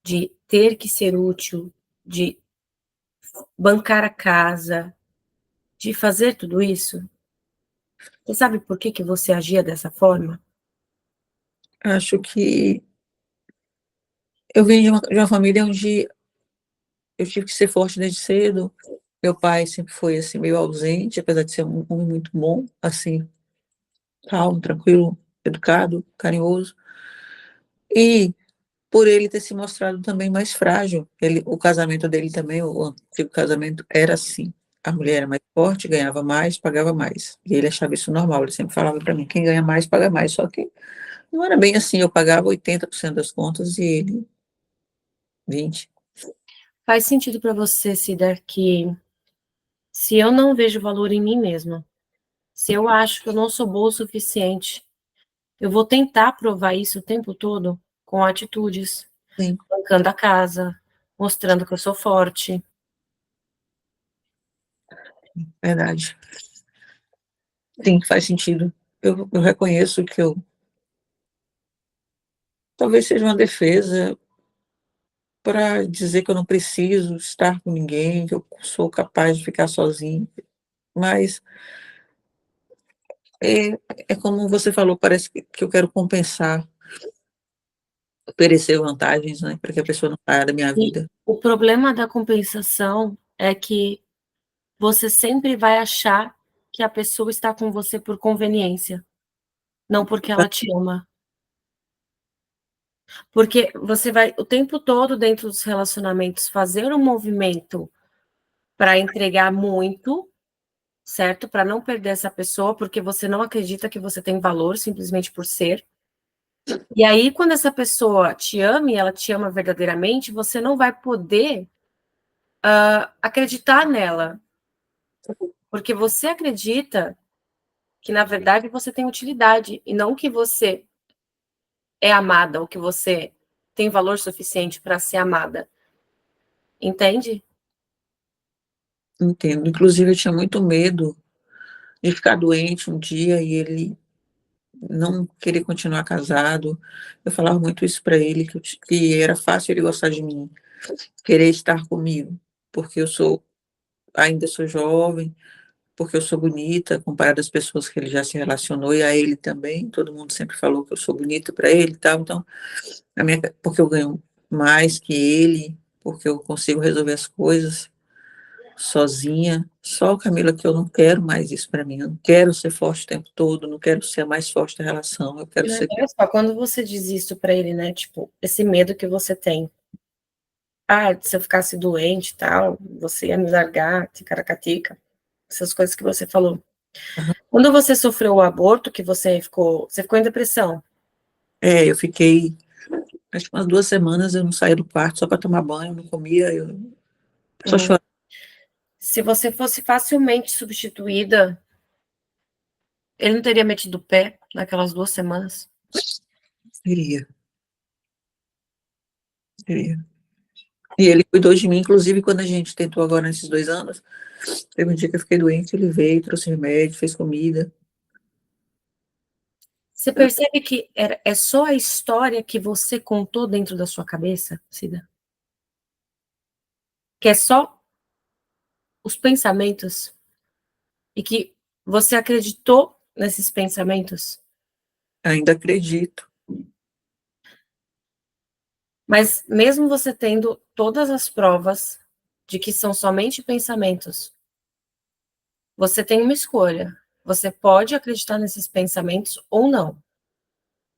de ter que ser útil, de bancar a casa, de fazer tudo isso? Você sabe por que que você agia dessa forma? Acho que eu vim de uma família onde eu tive que ser forte desde cedo. Meu pai sempre foi, assim, meio ausente, apesar de ser um homem muito bom, assim, calmo, tranquilo, educado, carinhoso. E por ele ter se mostrado também mais frágil. O casamento dele também, o antigo casamento, era assim. A mulher era mais forte, ganhava mais, pagava mais. E ele achava isso normal. Ele sempre falava para mim: quem ganha mais, paga mais. Só que não era bem assim. Eu pagava 80% das contas e ele 20%. Faz sentido para você, Cida, que se eu não vejo valor em mim mesma, se eu acho que eu não sou boa o suficiente, eu vou tentar provar isso o tempo todo com atitudes, Sim, bancando a casa, mostrando que eu sou forte. verdade. Sim, faz sentido. Eu reconheço que eu talvez seja uma defesa para dizer que eu não preciso estar com ninguém, que eu sou capaz de ficar sozinho. Mas é, é como você falou, parece que eu quero compensar, oferecer vantagens, né, para que a pessoa não saia da minha E vida. o problema da compensação é que você sempre vai achar que a pessoa está com você por conveniência, não porque ela te ama. Porque você vai o tempo todo dentro dos relacionamentos fazer um movimento para entregar muito, certo? Para não perder essa pessoa, porque você não acredita que você tem valor simplesmente por ser. E aí, quando essa pessoa te ama e ela te ama verdadeiramente, você não vai poder acreditar nela, porque você acredita que, na verdade, você tem utilidade e não que você é amada ou que você tem valor suficiente para ser amada. Entende? Entendo. Inclusive, eu tinha muito medo de ficar doente um dia e ele não querer continuar casado. Eu falava muito isso para ele, que era fácil ele gostar de mim, querer estar comigo, porque ainda sou jovem, porque eu sou bonita, comparado às pessoas que ele já se relacionou, e a ele também. Todo mundo sempre falou que eu sou bonita para ele e tal. Então, porque eu ganho mais que ele, porque eu consigo resolver as coisas sozinha. Só, Camila, que eu não quero mais isso para mim. Eu não quero ser forte o tempo todo, não quero ser a mais forte da relação. Eu quero ser. Olha só, quando você diz isso para ele, né? Tipo, esse medo que você tem. Ah, se eu ficasse doente e tal, você ia me largar, ticaracatica, essas coisas que você falou. Quando você sofreu o aborto, que você ficou em depressão. É, eu fiquei, acho que umas 2 semanas eu não saía do quarto só para tomar banho, não comia, eu só Uhum. chorava. Se você fosse facilmente substituída, ele não teria metido o pé naquelas 2 semanas? Queria, queria. E ele cuidou de mim, inclusive quando a gente tentou agora nesses 2 anos, teve um dia que eu fiquei doente, ele veio, trouxe remédio, fez comida. Você percebe que é só a história que você contou dentro da sua cabeça, Cida? Que é só os pensamentos e que você acreditou nesses pensamentos, Ainda acredito, mas mesmo você tendo todas as provas de que são somente pensamentos, você tem uma escolha. Você pode acreditar nesses pensamentos ou não.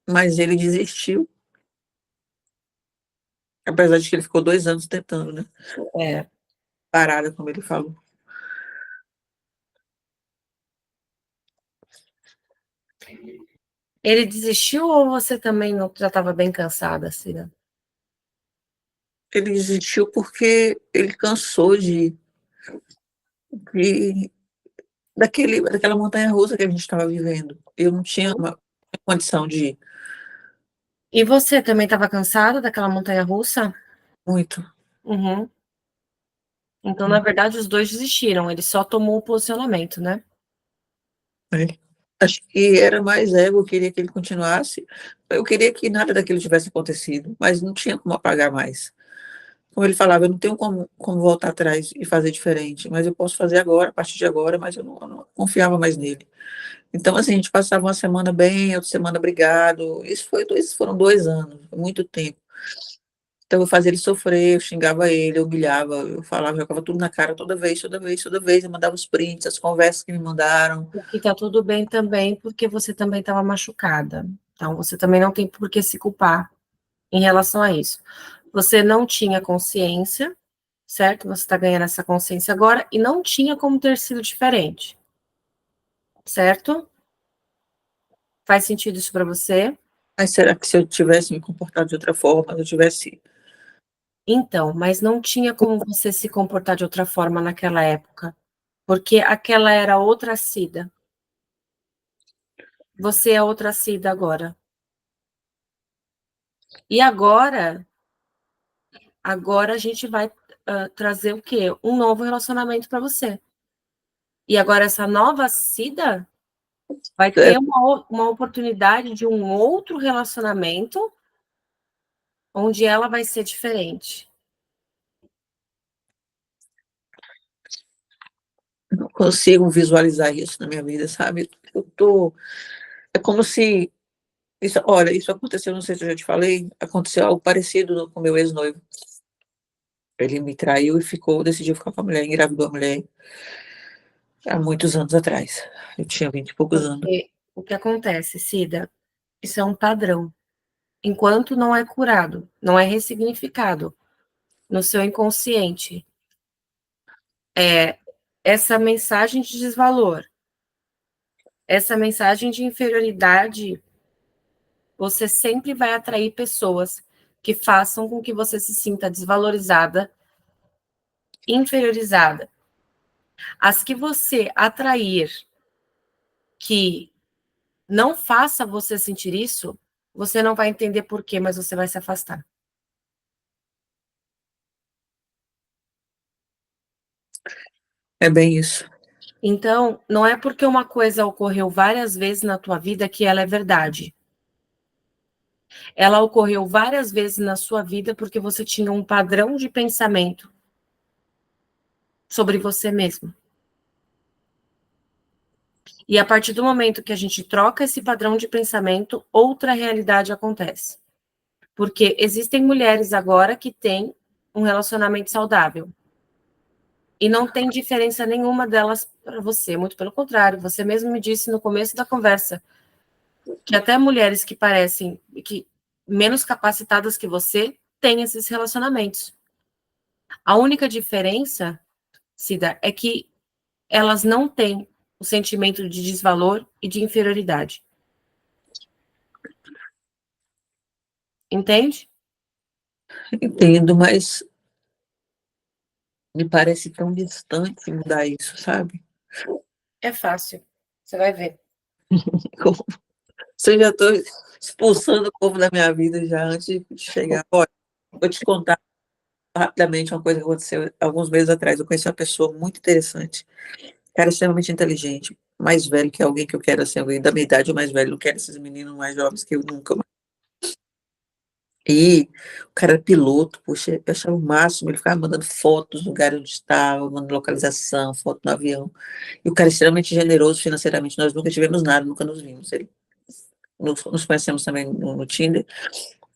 mas ele desistiu, apesar de que ele ficou 2 anos tentando, né? É. Parada, como ele falou. Ele desistiu ou você também não, já estava bem cansada, Cida? Ele desistiu porque ele cansou de daquela montanha russa que a gente estava vivendo. Eu não tinha uma condição de ir. E você também estava cansada daquela montanha russa? Muito. Uhum. Então, na verdade, os dois desistiram, ele só tomou o posicionamento, né? Acho que era mais ego, eu queria que ele continuasse. Eu queria que nada daquilo tivesse acontecido, mas não tinha como apagar mais. Como ele falava, eu não tenho como voltar atrás e fazer diferente, mas eu posso fazer agora, a partir de agora, mas eu não confiava mais nele. Então, assim, a gente passava uma semana bem, outra semana brigado. Isso foram 2 anos, muito tempo. Então, eu fazia ele sofrer, eu xingava ele, eu humilhava, eu falava, jogava tudo na cara toda vez, toda vez, toda vez. Eu mandava os prints, as conversas que me mandaram. O que tá tudo bem também, porque você também estava machucada. Então, você também não tem por que se culpar em relação a isso. Você não tinha consciência, certo? Você está ganhando essa consciência agora e não tinha como ter sido diferente, certo? Faz sentido isso para você? Mas será que se eu tivesse me comportado de outra forma, eu tivesse. Então, mas não tinha como você se comportar de outra forma naquela época, porque aquela era outra Cida. Você é outra Cida agora. E agora a gente vai trazer o quê? Um novo relacionamento para você. E agora essa nova Cida vai É, ter uma oportunidade de um outro relacionamento onde ela vai ser diferente. não consigo visualizar isso na minha vida, sabe? É como se. Olha, isso aconteceu, não sei se eu já te falei, aconteceu algo parecido com o meu ex-noivo. Ele me traiu e decidiu ficar com a mulher, engravidou a mulher há muitos anos atrás. Eu tinha 20 e poucos anos. Porque o que acontece, Cida, isso é um padrão. Enquanto não é curado, não é ressignificado no seu inconsciente, essa mensagem de desvalor, essa mensagem de inferioridade, você sempre vai atrair pessoas que façam com que você se sinta desvalorizada, inferiorizada. As que você atrair que não faça você sentir isso, você não vai entender por quê, mas você vai se afastar. É bem isso. Então, não é porque uma coisa ocorreu várias vezes na tua vida que ela é verdade. Ela ocorreu várias vezes na sua vida porque você tinha um padrão de pensamento sobre você mesmo. E a partir do momento que a gente troca esse padrão de pensamento, outra realidade acontece. Porque existem mulheres agora que têm um relacionamento saudável. E não tem diferença nenhuma delas para você. Muito pelo contrário, você mesmo me disse no começo da conversa que até mulheres que parecem que menos capacitadas que você têm esses relacionamentos. A única diferença, Cida, é que elas não têm o sentimento de desvalor e de inferioridade. Entende? Entendo, mas me parece tão distante mudar isso, sabe? É fácil. Você vai ver. Como se eu já estou expulsando o povo da minha vida já antes de chegar. Olha, vou te contar rapidamente uma coisa que aconteceu alguns meses atrás. Eu conheci uma pessoa muito interessante, cara extremamente inteligente, mais velho que alguém que eu quero, assim, alguém da minha idade ou mais velho, não quero esses meninos mais jovens que eu nunca. E o cara era piloto, poxa, eu achava o máximo, ele ficava mandando fotos do lugar onde estava, mandando localização, foto no avião. E o cara é extremamente generoso financeiramente, nós nunca tivemos nada, nunca nos vimos. Nos conhecemos também no Tinder,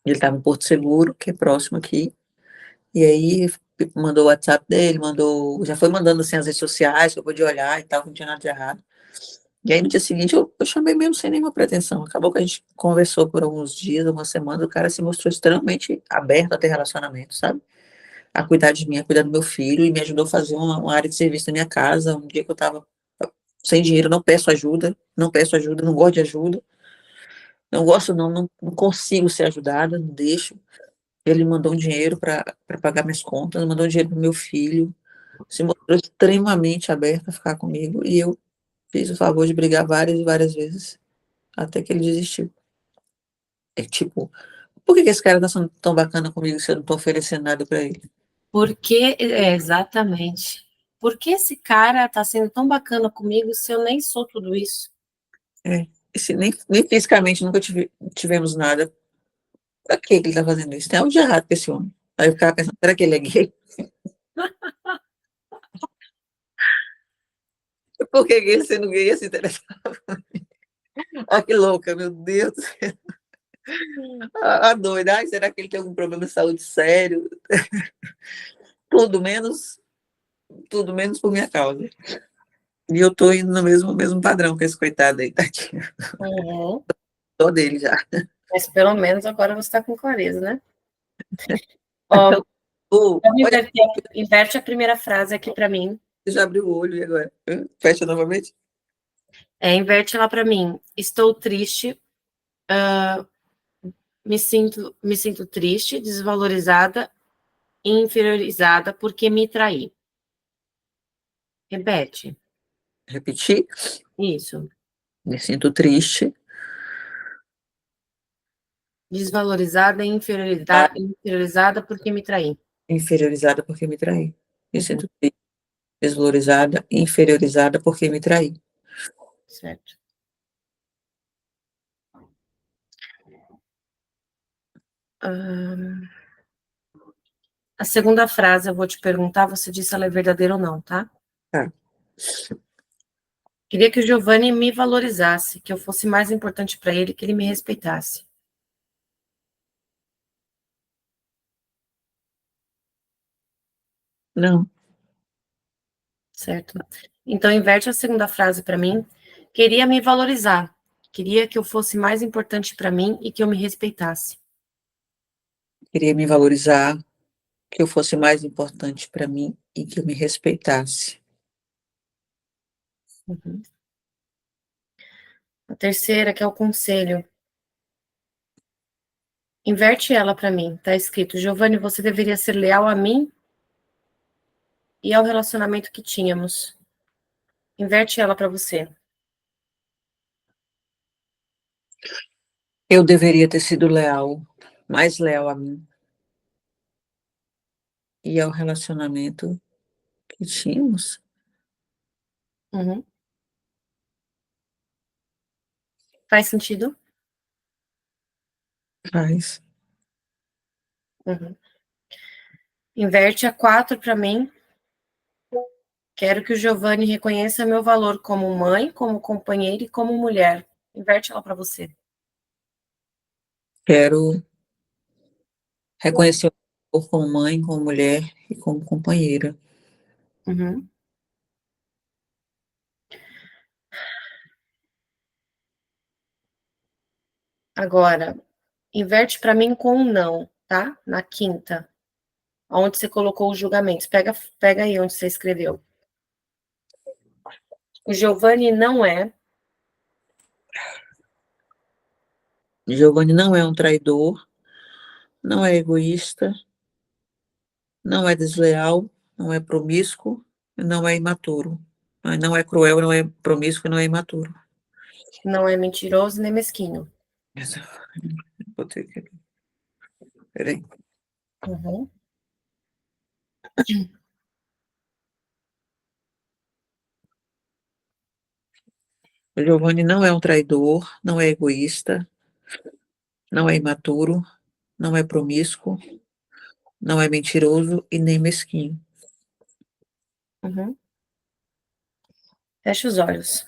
ele estava em Porto Seguro, que é próximo aqui, e aí mandou o WhatsApp dele, já foi mandando assim as redes sociais, que eu podia olhar e tal, não tinha nada de errado. E aí no dia seguinte eu chamei mesmo sem nenhuma pretensão. Acabou que a gente conversou por alguns dias, algumas semanas, o cara se mostrou extremamente aberto a ter relacionamento, sabe? A cuidar de mim, a cuidar do meu filho, e me ajudou a fazer uma área de serviço na minha casa, um dia que eu estava sem dinheiro, não peço ajuda, não peço ajuda, não gosto de ajuda, não gosto não consigo ser ajudada, não deixo. Ele mandou um dinheiro para pagar minhas contas, mandou um dinheiro para meu filho, se mostrou extremamente aberto a ficar comigo, e eu fiz o favor de brigar várias e várias vezes, até que ele desistiu. É tipo, por que esse cara tá sendo tão bacana comigo se eu não tô oferecendo nada pra ele? Porque, exatamente. Por que esse cara tá sendo tão bacana comigo se eu nem sou tudo isso? Nem fisicamente nunca tivemos nada. Pra que ele tá fazendo isso? Tem algo de errado com esse homem. Aí eu ficava pensando, será que ele é gay? Por que ele sendo gay ia se interessar? Ah, que louca, meu Deus. A doida. Ai, será que ele tem algum problema de saúde sério? Tudo menos, tudo menos por minha causa. E eu tô indo no mesmo padrão com esse coitado aí, tadinho. Uhum. Tô dele já. Mas pelo menos agora você está com clareza, né? Ó, Olha, inverte a primeira frase aqui para mim. você já abriu o olho e agora? Fecha novamente? Inverte lá para mim. Estou triste. Me sinto triste, desvalorizada e inferiorizada porque me traí. Repete. Repetir? Isso. Me sinto triste. Desvalorizada e inferiorizada porque me traí. Inferiorizada porque me traí. Me Uhum. sinto triste, desvalorizada e inferiorizada porque me traí. Certo. A segunda frase eu vou te perguntar, você diz se ela é verdadeira ou não, tá? Tá. Queria que o Giovanni me valorizasse, que eu fosse mais importante para ele, que ele me respeitasse. Não. Certo? Então, inverte a segunda frase para mim. Queria me valorizar. Queria que eu fosse mais importante para mim e que eu me respeitasse. Queria me valorizar, que eu fosse mais importante para mim e que eu me respeitasse. Uhum. A terceira, que é o conselho. Inverte ela para mim. Tá escrito: Giovanni, você deveria ser leal a mim e ao relacionamento que tínhamos. Inverte ela para você. Eu deveria ter sido leal, mais leal a mim e ao relacionamento que tínhamos. Uhum. Faz sentido? Faz. Uhum. Inverte a 4 para mim. Quero que o Giovanni reconheça meu valor como mãe, como companheira e como mulher. Inverte ela para você. Quero reconhecer o amor como mãe, como mulher e como companheira. Uhum. Agora, inverte para mim com um não, tá? Na quinta, onde você colocou os julgamentos. Pega aí onde você escreveu. O Giovanni não é. Giovanni não é um traidor, não é egoísta, não é desleal, não é promíscuo, não é imaturo. Não é cruel, não é promíscuo, não é imaturo. Não é mentiroso nem mesquinho. Botei aqui. Peraí. Uhum. O Giovanni não é um traidor, não é egoísta, não é imaturo, não é promíscuo, não é mentiroso e nem mesquinho. Uhum. Fecha os olhos.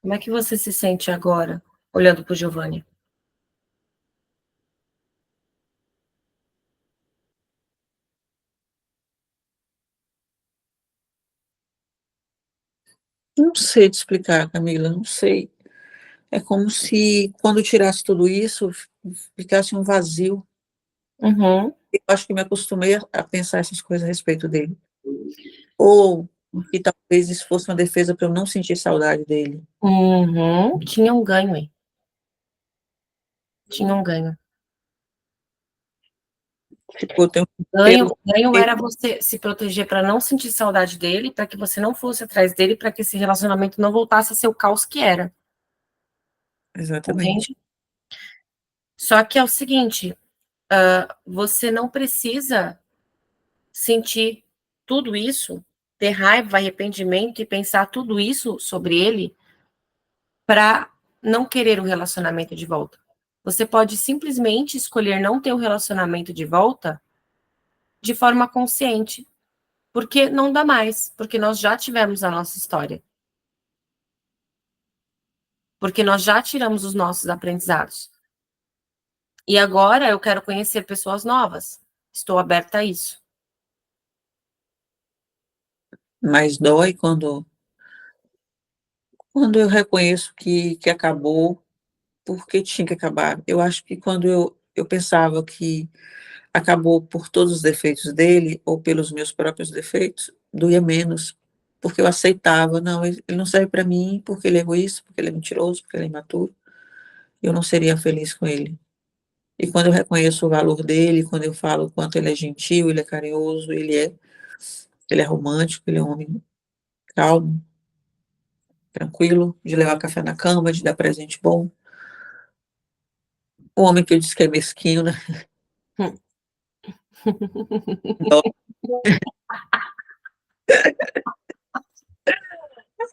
Como é que você se sente agora, olhando para o Giovanni? Não sei te explicar, Camila, não sei. É como se, quando tirasse tudo isso, ficasse um vazio. Uhum. Eu acho que me acostumei a pensar essas coisas a respeito dele. Ou que talvez isso fosse uma defesa para eu não sentir saudade dele. Uhum. Tinha um ganho aí. Tinha um ganho. Tipo, eu tenho Ganho era você se proteger para não sentir saudade dele, para que você não fosse atrás dele, para que esse relacionamento não voltasse a ser o caos que era. Exatamente. Entende? Só que é o seguinte, você não precisa sentir tudo isso, ter raiva, arrependimento e pensar tudo isso sobre ele para não querer o relacionamento de volta. Você pode simplesmente escolher não ter o relacionamento de volta de forma consciente, porque não dá mais, porque nós já tivemos a nossa história. Porque nós já tiramos os nossos aprendizados. E agora eu quero conhecer pessoas novas. Estou aberta a isso. Mas dói quando eu reconheço que acabou porque tinha que acabar. Eu acho que quando eu pensava que acabou por todos os defeitos dele ou pelos meus próprios defeitos, doía menos, porque eu aceitava, não, ele não serve para mim porque ele é egoísta, porque ele é mentiroso, porque ele é imaturo, eu não seria feliz com ele. E quando eu reconheço o valor dele, quando eu falo o quanto ele é gentil, ele é carinhoso, ele é romântico, ele é um homem calmo, tranquilo, de levar café na cama, de dar presente bom. O homem que eu disse que é mesquinho, né?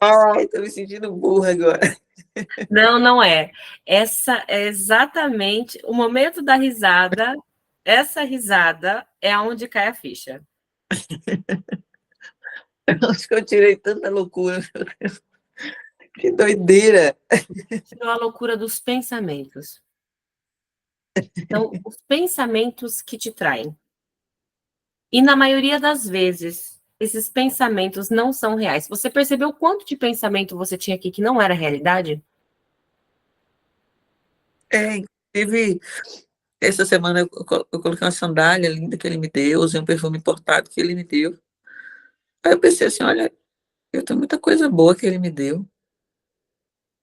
Ai, tô me sentindo burra agora. Não, não é. Essa é exatamente o momento da risada. Essa risada é onde cai a ficha. Acho que eu tirei tanta loucura. Que doideira. Tirou a loucura dos pensamentos. Então, os pensamentos que te traem. E na maioria das vezes, esses pensamentos não são reais. Você percebeu quanto de pensamento você tinha aqui que não era realidade? Inclusive, essa semana eu coloquei uma sandália linda que ele me deu, usei um perfume importado que ele me deu. Aí eu pensei assim, olha, eu tenho muita coisa boa que ele me deu,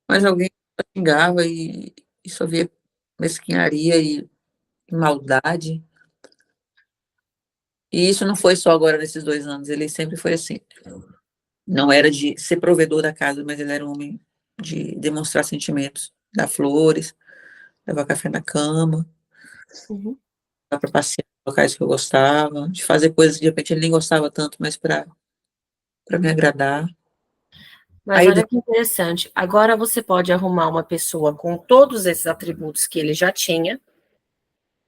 mas alguém xingava e só via mesquinharia e maldade. E isso não foi só agora nesses 2 anos, ele sempre foi assim. Não era de ser provedor da casa, mas ele era um homem de demonstrar sentimentos, dar flores, levar café na cama, Uhum. dar para passear em locais que eu gostava, de fazer coisas que de repente ele nem gostava tanto, mas para me agradar. Mas Aí olha que interessante. Agora você pode arrumar uma pessoa com todos esses atributos que ele já tinha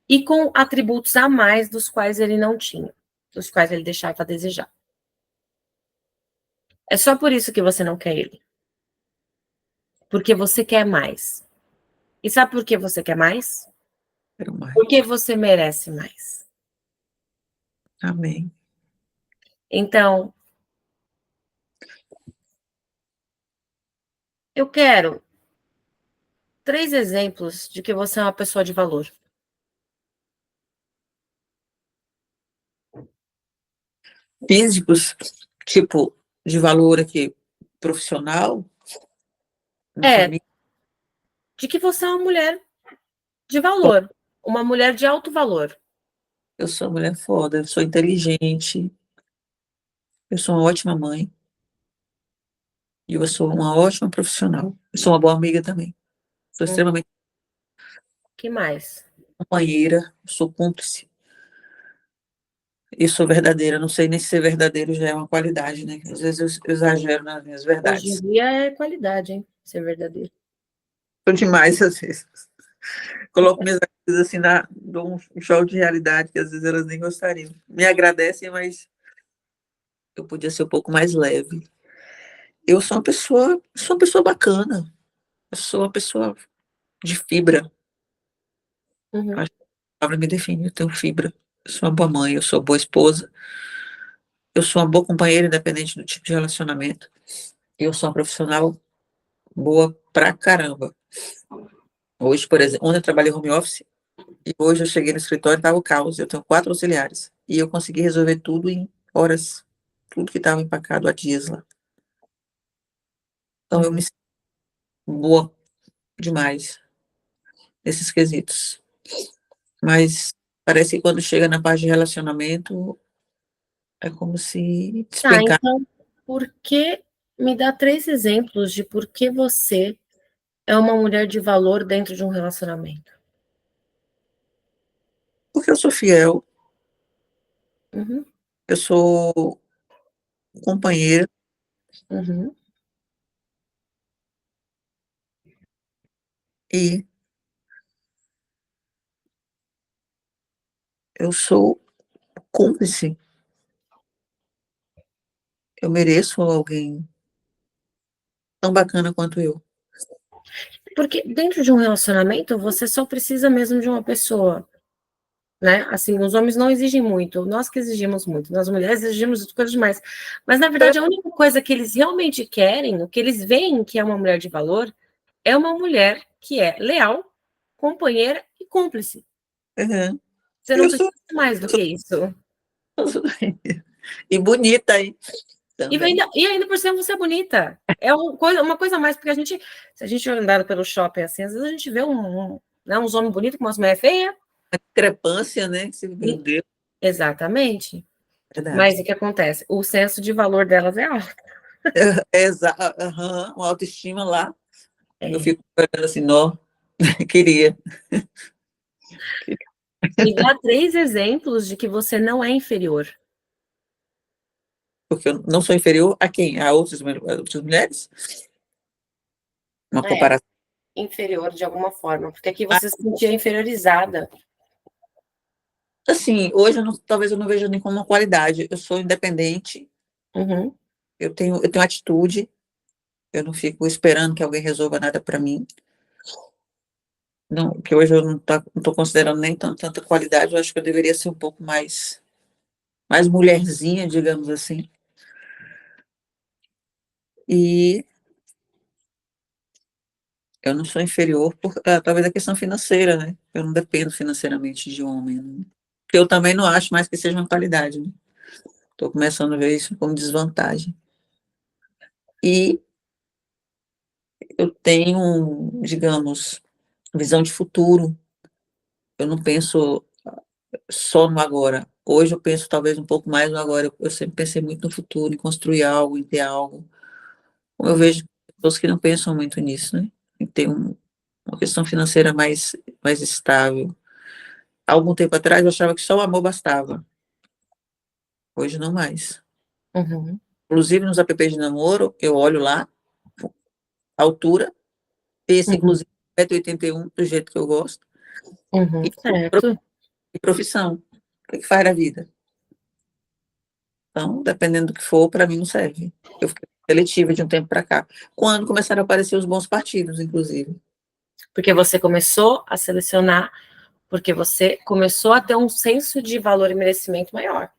e com atributos a mais dos quais ele não tinha, dos quais ele deixava a desejar. É só por isso que você não quer ele. Porque você quer mais. E sabe por que você quer mais? quero mais. Porque você merece mais. Amém. Então, eu quero 3 exemplos de que você é uma pessoa de valor. Físicos, tipo, de valor aqui, profissional, na É, família, de que você é uma mulher de valor, uma mulher de alto valor. eu sou uma mulher foda, eu sou inteligente, eu sou uma ótima mãe, e eu sou uma ótima profissional. Eu sou uma boa amiga também. Sou extremamente Que mais? companheira, sou cúmplice e sou verdadeira. Não sei nem se ser verdadeiro já é uma qualidade, né? Às vezes eu exagero nas minhas Hoje em verdades. dia é qualidade, hein? Ser verdadeiro. Sou demais, às vezes. Coloco minhas amigas assim, dou um show de realidade que às vezes elas nem gostariam. Me agradecem, mas eu podia ser um pouco mais leve. Eu sou uma pessoa bacana. Eu sou uma pessoa de fibra. Uhum. Acho que a palavra me define. Eu tenho fibra. Eu sou uma boa mãe, eu sou uma boa esposa. Eu sou uma boa companheira, independente do tipo de relacionamento. Eu sou uma profissional boa pra caramba. Hoje, por exemplo, ontem eu trabalhei home office e hoje eu cheguei no escritório e estava o caos. Eu tenho 4 auxiliares e eu consegui resolver tudo em horas. Tudo que estava empacado há dias lá. Então eu me Uhum. sinto boa demais nesses quesitos. Mas parece que quando chega na parte de relacionamento, é como se Tá, despencar. então, por que me dá 3 exemplos de por que você é uma mulher de valor dentro de um relacionamento? Porque eu sou fiel, Uhum, eu sou companheira uhum. e eu sou cúmplice. Eu mereço alguém tão bacana quanto eu. Porque dentro de um relacionamento, você só precisa mesmo de uma pessoa, né? Assim, os homens não exigem muito, nós que exigimos muito, nós mulheres exigimos coisas demais. Mas, na verdade, a única coisa que eles realmente querem, o que eles veem que é uma mulher de valor, é uma mulher que é leal, companheira e cúmplice. Uhum. Você não Eu sou, precisa mais do que isso. e bonita, hein? E Também. ainda por cima você é bonita. É uma coisa a mais, porque se a gente andar pelo shopping assim, às vezes a gente vê né, uns homens bonitos com umas mulheres feias. A discrepância, né? Meu Deus, Exatamente. verdade. Mas o que acontece? O senso de valor delas é alto. Uhum, uma autoestima lá. Eu É. fico olhando assim, nó, queria. Me dá 3 exemplos de que você não é inferior. Porque eu não sou inferior a quem? A outras mulheres? Uma É, comparação. inferior de alguma forma, porque aqui você se sentia inferiorizada. Assim, hoje talvez eu não veja nem como uma qualidade. Eu sou independente, Uhum, eu tenho atitude, eu não fico esperando que alguém resolva nada para mim. Não, que hoje eu não tô considerando nem tanta qualidade, eu acho que eu deveria ser um pouco mais mulherzinha, digamos assim. E eu não sou inferior talvez a questão financeira, né? Eu não dependo financeiramente de homem. Né? Eu também não acho mais que seja uma qualidade, né? Estou começando a ver isso como desvantagem. E eu tenho, digamos, visão de futuro. Eu não penso só no agora. Hoje eu penso talvez um pouco mais no agora. Eu sempre pensei muito no futuro, em construir algo, em ter algo. Como eu uhum, vejo pessoas que não pensam muito nisso, né? Em ter uma questão financeira mais estável. Há algum tempo atrás eu achava que só o amor bastava. Hoje não mais. uhum, Inclusive nos apps de namoro, eu olho lá, a altura, esse uhum, inclusive 1,81 m, do jeito que eu gosto, uhum, e certo. profissão. O que faz a vida? Então, dependendo do que for, para mim não serve. Eu fiquei seletiva de um tempo para cá. Quando começaram a aparecer os bons partidos, inclusive. Porque você começou a selecionar, porque você começou a ter um senso de valor e merecimento maior.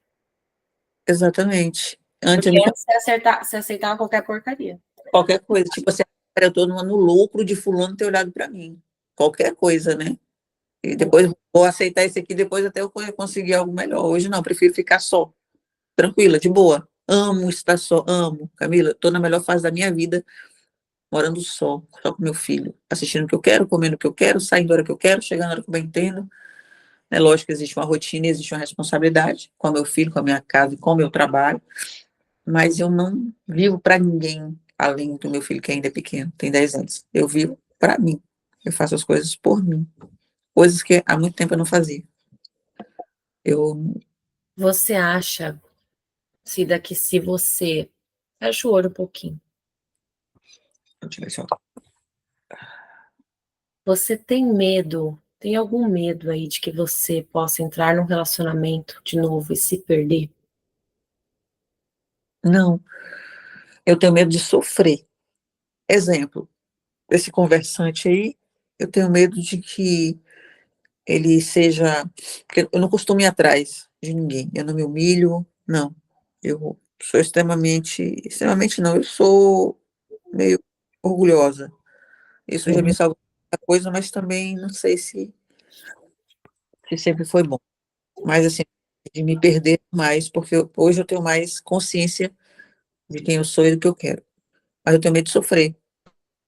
Exatamente. Antes eu Porque me antes você aceitava qualquer porcaria. qualquer coisa, tipo assim, eu estou no lucro de fulano ter olhado para mim. Qualquer coisa, né? E depois vou aceitar esse aqui, depois até eu conseguir algo melhor. Hoje não, prefiro ficar só, tranquila, de boa. Amo estar só, amo. Camila, estou na melhor fase da minha vida, morando só com meu filho, assistindo o que eu quero, comendo o que eu quero, saindo a hora que eu quero, chegando a hora que eu bem entendo. É lógico que existe uma rotina, existe uma responsabilidade com o meu filho, com a minha casa e com o meu trabalho, mas eu não vivo para ninguém além do meu filho, que ainda é pequeno, tem 10 anos. Eu vivo para mim. Eu faço as coisas por mim. Coisas que há muito tempo eu não fazia. Eu. Você acha, Cida, que se você fecha o olho um pouquinho, Deixa eu ver se eu- você tem algum medo aí de que você possa entrar num relacionamento de novo e se perder? Não, eu tenho medo de sofrer. Exemplo, esse conversante aí, eu tenho medo de que ele seja. Porque eu não costumo ir atrás de ninguém. Eu não me humilho, não. Eu sou extremamente não, eu sou meio orgulhosa. Isso já me Uhum. salvou muita coisa, mas também não sei se sempre foi bom. Mas assim, de me perder mais, porque hoje eu tenho mais consciência de quem eu sou e do que eu quero. Mas eu tenho medo de sofrer.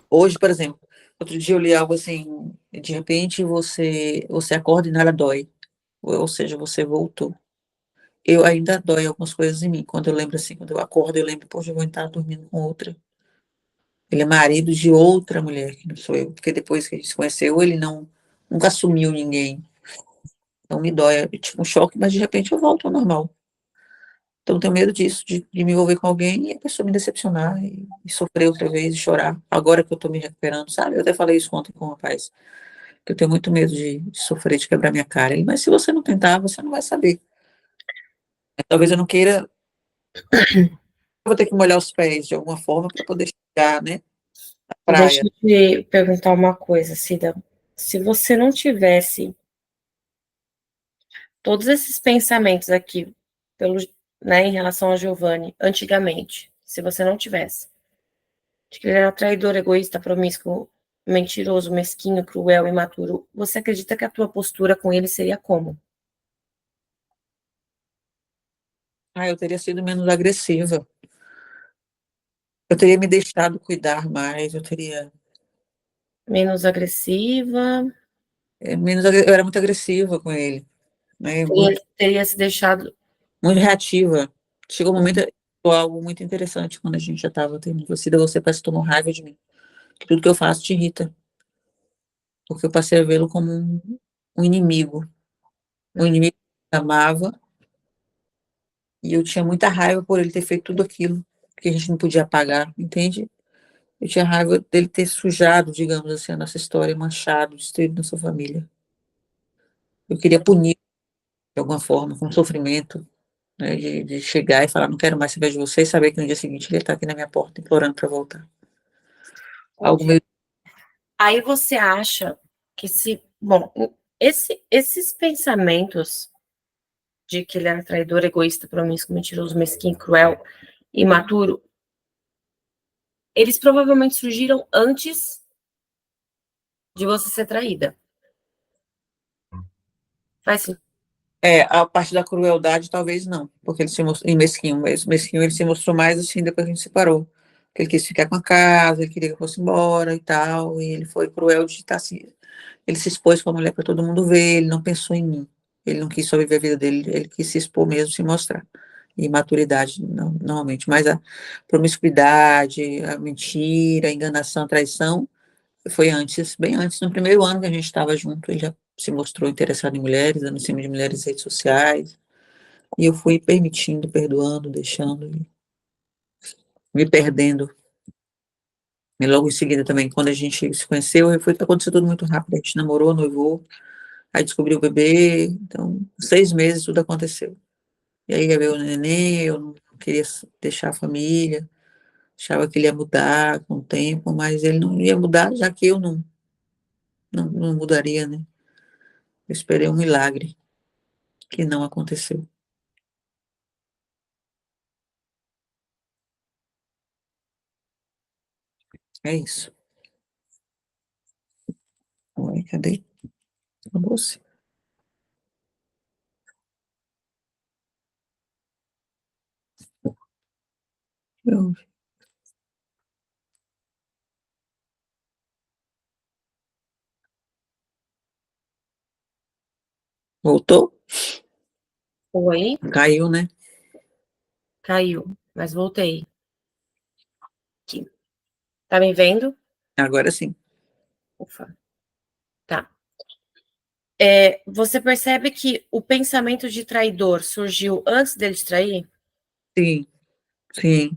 Hoje, por exemplo, outro dia eu li algo assim, de repente você acorda e nada dói. Ou seja, você voltou. Eu ainda dói algumas coisas em mim. Quando eu lembro assim, quando eu acordo, eu lembro, poxa, eu vou estar dormindo com outra. Ele é marido de outra mulher, que não sou eu, porque depois que a gente se conheceu, ele nunca assumiu ninguém. Então me dói, é tipo um choque, mas de repente eu volto ao normal. Então eu tenho medo disso, de me envolver com alguém e a pessoa me decepcionar e sofrer outra vez e chorar. Agora que eu tô me recuperando, sabe? Eu até falei isso ontem com o rapaz, que eu tenho muito medo de sofrer, de quebrar minha cara. Ele, mas se você não tentar, você não vai saber. Talvez eu não queira, eu vou ter que molhar os pés de alguma forma para poder chegar, né, na Deixa praia. eu te perguntar uma coisa, Cida. Se você não tivesse todos esses pensamentos aqui, pelo, né, em relação a Giovanni, antigamente, se você não tivesse, de que ele era traidor, egoísta, promíscuo, mentiroso, mesquinho, cruel, imaturo, você acredita que a tua postura com ele seria como? Ah, eu teria sido menos agressiva. Eu teria me deixado cuidar mais, eu teria Menos agressiva? eu era muito agressiva com ele, né? Teria se deixado. Muito reativa. Chegou um momento, algo muito interessante quando a gente já estava tendo torcida, você parece que tomou raiva de mim. Que tudo que eu faço te irrita, porque eu passei a vê-lo como um inimigo, um inimigo que me amava, e eu tinha muita raiva por ele ter feito tudo aquilo que a gente não podia apagar, entende? Eu tinha raiva dele ter sujado, digamos assim, a nossa história, manchado, destruído nossa família. Eu queria punir de alguma forma, com sofrimento, né, de chegar e falar, não quero mais saber de você, e saber que no dia seguinte ele está aqui na minha porta implorando para voltar. Algo meio. Aí você acha que se. Bom, esses pensamentos de que ele era traidor, egoísta, promíscuo, mentiroso, mesquinho, cruel, imaturo, eles provavelmente surgiram antes de você ser traída. Faz sentido. A parte da crueldade, talvez não, porque ele se mostrou, e mesquinho, mas mesquinho ele se mostrou mais assim depois que a gente se separou. Porque ele quis ficar com a casa, ele queria que eu fosse embora e tal, e ele foi cruel de estar assim. Ele se expôs com a mulher para todo mundo ver, ele não pensou em mim. Ele não quis só viver a vida dele, ele quis se expor mesmo, se mostrar. E maturidade, não, normalmente. Mas a promiscuidade, a mentira, a enganação, a traição, foi antes, bem antes, no primeiro ano que a gente estava junto, ele já se mostrou interessado em mulheres, dando em cima de mulheres nas redes sociais. E eu fui permitindo, perdoando, deixando, me perdendo. E logo em seguida também, quando a gente se conheceu, foi aconteceu tudo muito rápido. A gente namorou, noivou, aí descobriu o bebê. Então, 6 meses tudo aconteceu. E aí veio o neném, eu não queria deixar a família, achava que ele ia mudar com o tempo, mas ele não ia mudar, já que eu não mudaria, né? Eu esperei um milagre, que não aconteceu. É isso. Oi, cadê a moça? Eu- Voltou? Oi, Caiu, né? caiu, mas voltei. Aqui. Tá me vendo? Agora sim. Ufa, tá. Você percebe que o pensamento de traidor surgiu antes dele te trair? Sim, sim.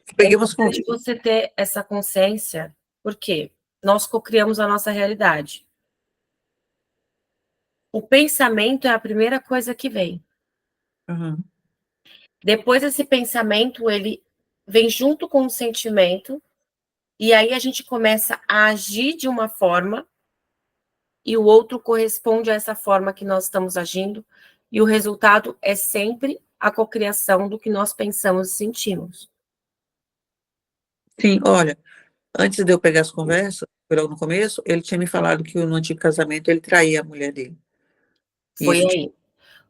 É Peguei umas importante conversas. você ter essa consciência, porque nós cocriamos a nossa realidade. O pensamento é a primeira coisa que vem. Uhum. Depois esse pensamento, ele vem junto com o sentimento, e aí a gente começa a agir de uma forma, e o outro corresponde a essa forma que nós estamos agindo, e o resultado é sempre a cocriação do que nós pensamos e sentimos. Sim, olha, antes de eu pegar as conversas, foi logo no começo, ele tinha me falado que no antigo casamento ele traía a mulher dele. E Foi isso aí.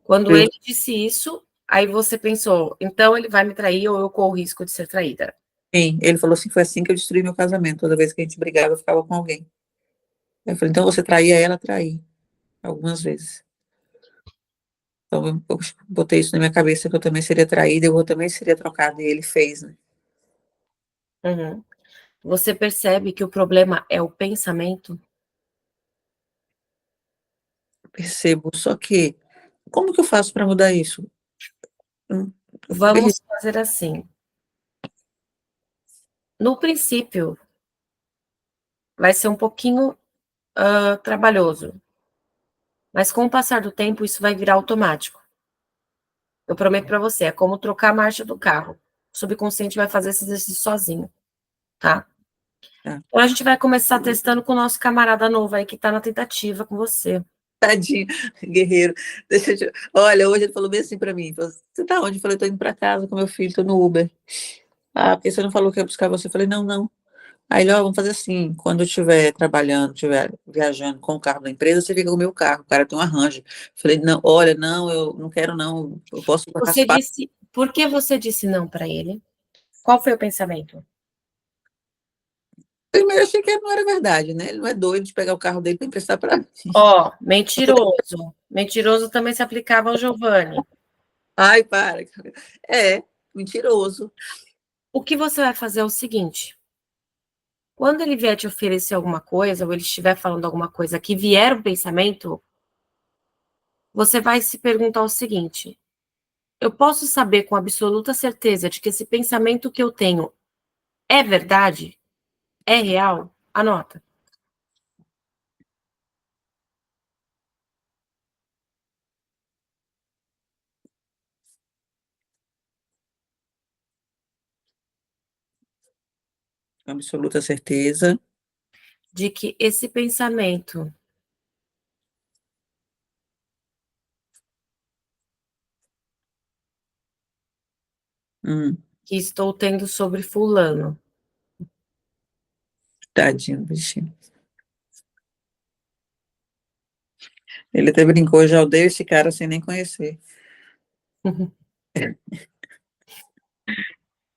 Quando ele disse isso, aí você pensou, então ele vai me trair ou eu corro o risco de ser traída. sim, ele falou assim, foi assim que eu destruí meu casamento. Toda vez que a gente brigava, eu ficava com alguém. Eu falei, então você traía ela, traí. Algumas vezes. Então eu botei isso na minha cabeça que eu também seria traída, eu também seria trocada, e ele fez, né? Uhum. Você percebe que o problema é o pensamento? Percebo, só que como que eu faço para mudar isso? Eu fico Vamos fazer assim. No princípio, vai ser um pouquinho trabalhoso, mas com o passar do tempo, isso vai virar automático. Eu prometo para você, é como trocar a marcha do carro. O subconsciente vai fazer esse exercício sozinho, tá? Tá. Então a gente vai começar testando com o nosso camarada novo aí que tá na tentativa com você. Tadinho, guerreiro. Olha, hoje ele falou bem assim para mim. Falou, você tá onde? Eu falei, tô indo para casa com meu filho, tô no Uber. Ah, porque você não falou que ia buscar você? Eu falei, não, não. Aí ele, ó, vamos fazer assim, quando eu estiver trabalhando, estiver viajando com o carro da empresa, você fica com o meu carro, o cara tem um arranjo. Eu falei, não, olha, não, eu não quero não, eu posso Você participar. disse, por que você disse não para ele? Qual foi o pensamento? Primeiro eu achei que não era verdade, né? Ele não é doido de pegar o carro dele para emprestar para mim. Ó, mentiroso. Mentiroso também se aplicava ao Giovanni. Ai, para. É, mentiroso. O que você vai fazer é o seguinte: quando ele vier te oferecer alguma coisa, ou ele estiver falando alguma coisa que vier um pensamento, você vai se perguntar o seguinte: eu posso saber com absoluta certeza de que esse pensamento que eu tenho é verdade? É real? Anota. Com absoluta certeza. De que esse pensamento que estou tendo sobre fulano. Tadinho, bichinho. Ele até brincou, já odeio esse cara sem nem conhecer.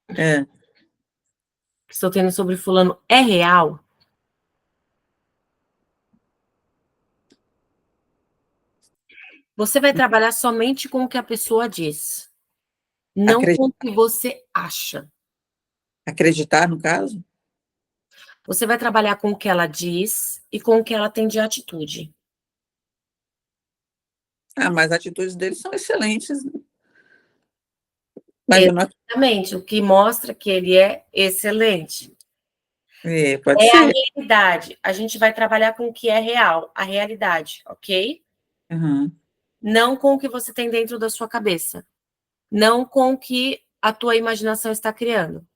É, Que estou tendo sobre fulano é real? Você vai trabalhar somente com o que a pessoa diz, não com o que você acha. acreditar, no caso? Você vai trabalhar com o que ela diz e com o que ela tem de atitude. Ah, mas as atitudes dele são excelentes, né? Mas eu não. Exatamente, o que mostra que ele é excelente. É, pode É a ser. realidade. A gente vai trabalhar com o que é real, a realidade, ok? Uhum. Não com o que você tem dentro da sua cabeça. Não com o que a tua imaginação está criando.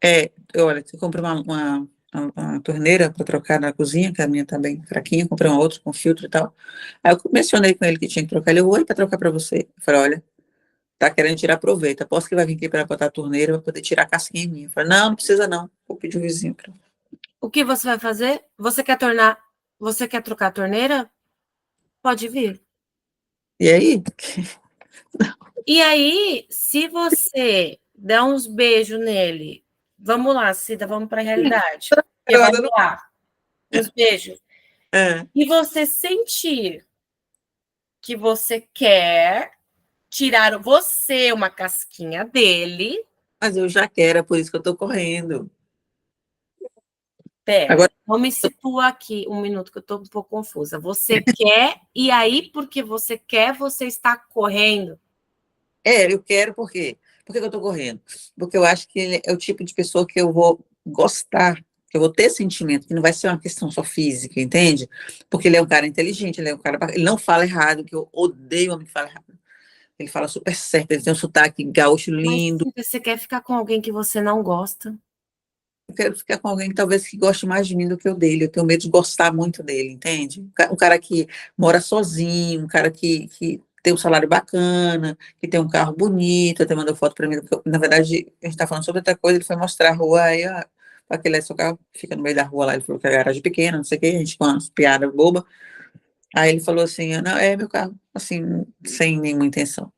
É, olha, eu comprei uma torneira para trocar na cozinha, que a minha tá bem fraquinha, comprei uma outra com filtro e tal. Aí eu mencionei com ele que tinha que trocar. Ele, oi, para trocar para você. Eu falei, olha, tá querendo tirar proveito. Aposto que vai vir aqui para botar a torneira para poder tirar a casquinha em mim. Eu falei, não, não precisa não. Vou pedir o vizinho. O que você vai fazer? Você quer trocar a torneira? Pode vir. E aí? E aí, se você der uns beijos nele, vamos lá, Cida, vamos para a realidade. Porque vai lá, uns beijos. É, E você sentir que você quer tirar você uma casquinha dele, mas eu já quero, é por isso que eu tô correndo. pera, Agora, vamos me situar aqui um minuto que eu estou um pouco confusa. Você quer, e aí, porque você quer, você está correndo. eu quero por quê? Por que que eu tô correndo? Porque eu acho que ele é o tipo de pessoa que eu vou gostar, que eu vou ter sentimento, que não vai ser uma questão só física, entende? Porque ele é um cara inteligente, ele é um cara, ele não fala errado, que eu odeio homem que fala errado. Ele fala super certo, ele tem um sotaque gaúcho Mas lindo. você quer ficar com alguém que você não gosta? Eu quero ficar com alguém talvez que goste mais de mim do que eu dele. Eu tenho medo de gostar muito dele, entende? Um cara que mora sozinho, um cara que tem um salário bacana, que tem um carro bonito, até mandou foto para mim. Na verdade, a gente está falando sobre outra coisa, ele foi mostrar a rua, aí, aquele é seu carro, fica no meio da rua lá, ele falou que é garagem pequena, não sei o quê, a gente com umas piadas bobas. Aí ele falou assim, não, é meu carro, assim, sem nenhuma intenção.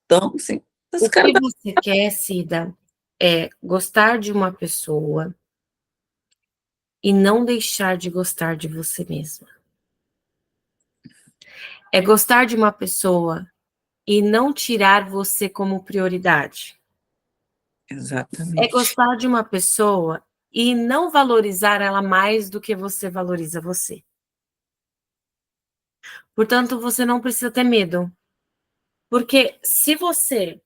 Então, assim, esse O cara que tá... você quer, Cida, é gostar de uma pessoa e não deixar de gostar de você mesma. É gostar de uma pessoa e não tirar você como prioridade. Exatamente. É gostar de uma pessoa e não valorizar ela mais do que você valoriza você. Portanto, você não precisa ter medo. Porque se você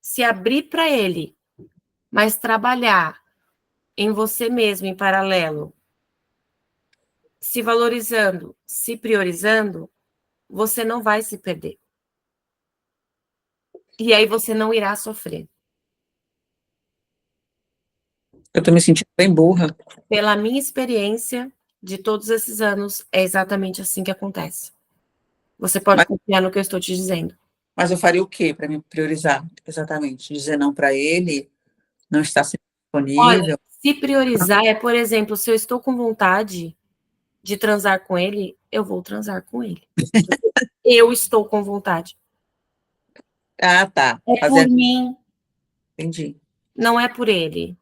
se abrir para ele, mas trabalhar em você mesmo em paralelo, se valorizando, se priorizando, você não vai se perder. E aí você não irá sofrer. Eu tô me sentindo bem burra. Pela minha experiência de todos esses anos, é exatamente assim que acontece. Você pode confiar no que eu estou te dizendo. Mas eu faria o quê para me priorizar? Exatamente. Dizer não para ele, não estar sempre Olha, disponível. se priorizar é, por exemplo, se eu estou com vontade de transar com ele, eu vou transar com ele. Eu estou com vontade. Ah, tá. É por mim, Entendi. não é por ele.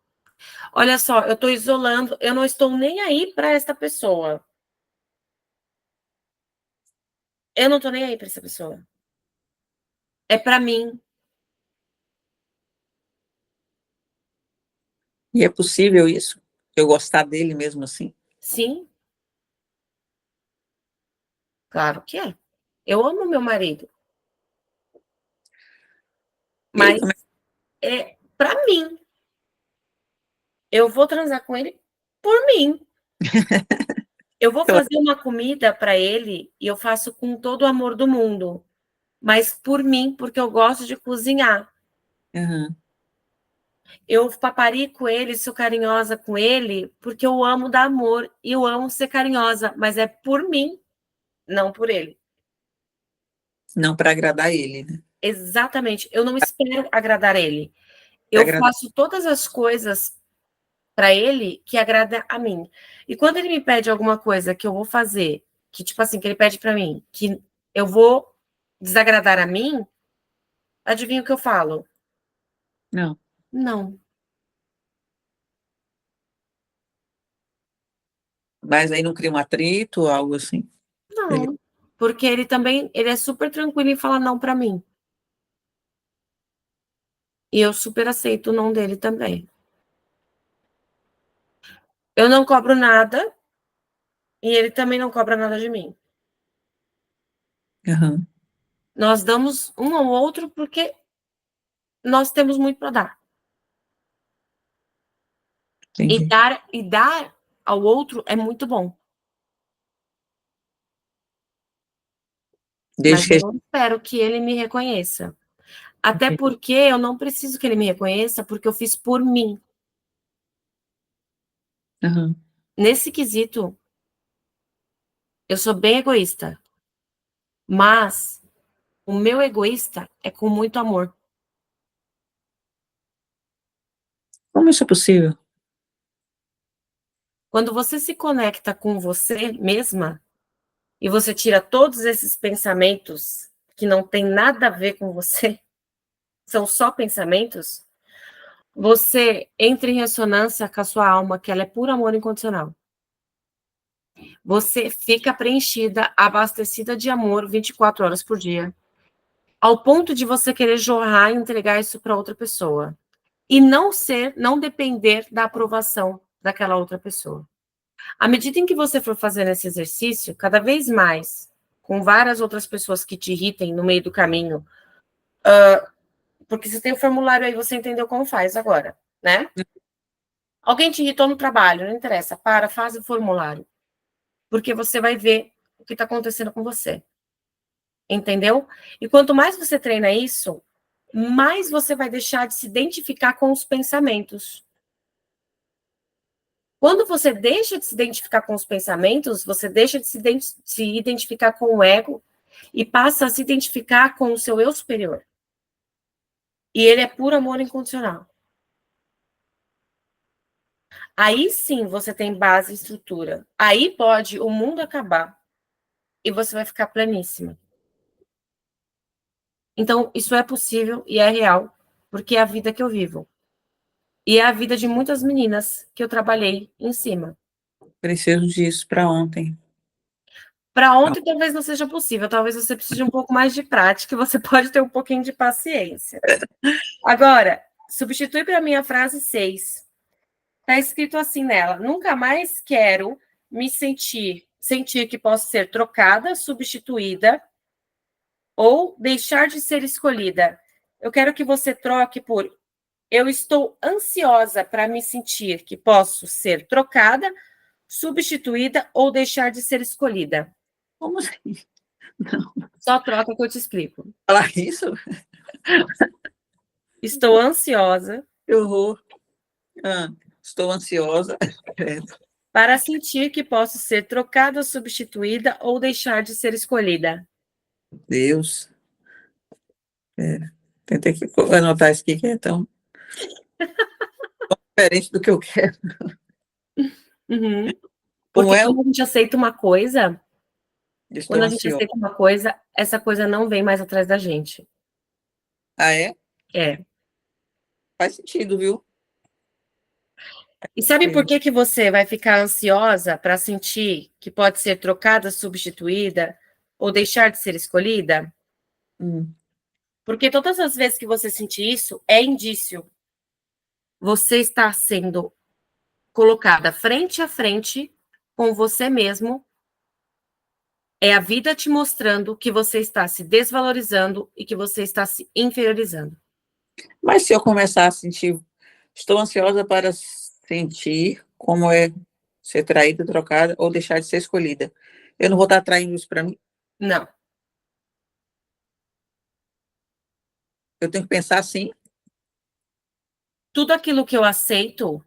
Olha só, eu estou isolando, eu não estou nem aí para esta pessoa. Eu não estou nem aí para essa pessoa. É para mim. E é possível isso? Eu gostar dele mesmo assim? Sim, claro que é. Eu amo meu marido, E aí, mas como é? é para mim. Eu vou transar com ele por mim. Eu vou fazer uma comida para ele e eu faço com todo o amor do mundo, mas por mim, porque eu gosto de cozinhar. Uhum. Eu paparico ele, sou carinhosa com ele, porque eu amo dar amor e eu amo ser carinhosa, mas é por mim, não por ele. Não para agradar ele, né? Exatamente. Eu não espero agradar ele. Para Eu agradar. faço todas as coisas para ele que agrada a mim. E quando ele me pede alguma coisa que eu vou fazer, que tipo assim, que ele pede para mim, que eu vou desagradar a mim, adivinha o que eu falo? Não. Não. Mas aí não cria um atrito, algo assim. Ele... Não. Porque ele também, ele é super tranquilo em falar não para mim. E eu super aceito o não dele também. Eu não cobro nada e ele também não cobra nada de mim. Uhum. Nós damos um ao outro porque nós temos muito para dar. Entendi. E dar ao outro é muito bom. Mas Desde que eu a não espero que ele me reconheça. Até gente... porque eu não preciso que ele me reconheça, porque eu fiz por mim. Uhum. Nesse quesito, eu sou bem egoísta. Mas o meu egoísta é com muito amor. Como isso é possível? Quando você se conecta com você mesma e você tira todos esses pensamentos que não tem nada a ver com você, são só pensamentos, você entra em ressonância com a sua alma, que ela é puro amor incondicional. Você fica preenchida, abastecida de amor 24 horas por dia, ao ponto de você querer jorrar e entregar isso para outra pessoa. E não depender da aprovação daquela outra pessoa. À medida em que você for fazendo esse exercício, cada vez mais, com várias outras pessoas que te irritem no meio do caminho, porque você tem o formulário aí, você entendeu como faz agora, né? Alguém te irritou no trabalho, não interessa, faz o formulário, porque você vai ver o que está acontecendo com você, entendeu? E quanto mais você treina isso, mais você vai deixar de se identificar com os pensamentos. Quando você deixa de se identificar com os pensamentos, você deixa de se identificar com o ego e passa a se identificar com o seu eu superior. E ele é puro amor incondicional. Aí sim você tem base e estrutura. Aí pode o mundo acabar e você vai ficar pleníssima. Então, isso é possível e é real, porque é a vida que eu vivo. E é a vida de muitas meninas que eu trabalhei em cima. Preciso disso para ontem. Para ontem talvez não seja possível, talvez você precise de um pouco mais de prática e você pode ter um pouquinho de paciência. Agora, substitui para mim a frase 6. Está escrito assim nela: nunca mais quero me sentir que posso ser trocada, substituída ou deixar de ser escolhida. Eu quero que você troque por eu estou ansiosa para me sentir que posso ser trocada, substituída ou deixar de ser escolhida. Como assim? Não. Só troca que eu te explico. Falar isso? Estou ansiosa. Que horror. Estou ansiosa. Para sentir que posso ser trocada, substituída ou deixar de ser escolhida. Deus. Tentei anotar isso aqui, que é tão diferente do que eu quero. Uhum. Como Porque é? quando a gente aceita uma coisa, Estou quando a gente ansiosa. aceita uma coisa, essa coisa não vem mais atrás da gente. Ah, é? É. Faz sentido, viu? E sabe por que você vai ficar ansiosa para sentir que pode ser trocada, substituída ou deixar de ser escolhida? Porque todas as vezes que você sentir isso, é indício. Você está sendo colocada frente a frente com você mesmo. É a vida te mostrando que você está se desvalorizando e que você está se inferiorizando. Mas se eu começar a sentir, estou ansiosa para sentir como é ser traída, trocada ou deixar de ser escolhida, eu não vou estar atraindo isso para mim? Não. Eu tenho que pensar assim? Tudo aquilo que eu aceito,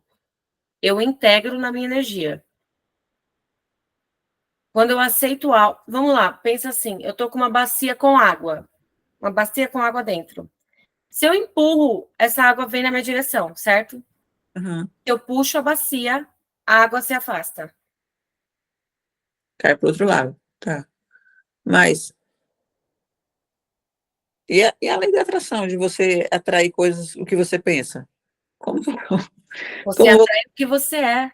eu integro na minha energia. Quando eu aceito algo, vamos lá, pensa assim, eu tô com uma bacia com água dentro. Se eu empurro, essa água vem na minha direção, certo? Uhum. Eu puxo a bacia, a água se afasta. Cai para o outro lado, tá. Mas, e a lei da atração, de você atrair coisas, o que você pensa? Como, Você como atrai o que você é.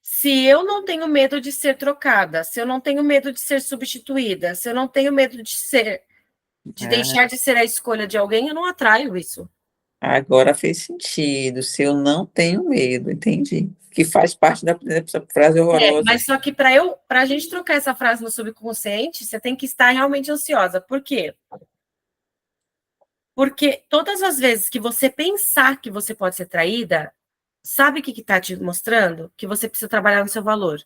Se eu não tenho medo de ser trocada, se eu não tenho medo de ser substituída, se eu não tenho medo de deixar de ser a escolha de alguém, eu não atraio isso. agora fez sentido. Se eu não tenho medo, entendi. Que faz parte dessa frase horrorosa. Mas só que para a gente trocar essa frase no subconsciente, você tem que estar realmente ansiosa. Por quê? Porque todas as vezes que você pensar que você pode ser traída, sabe o que está te mostrando? Que você precisa trabalhar no seu valor.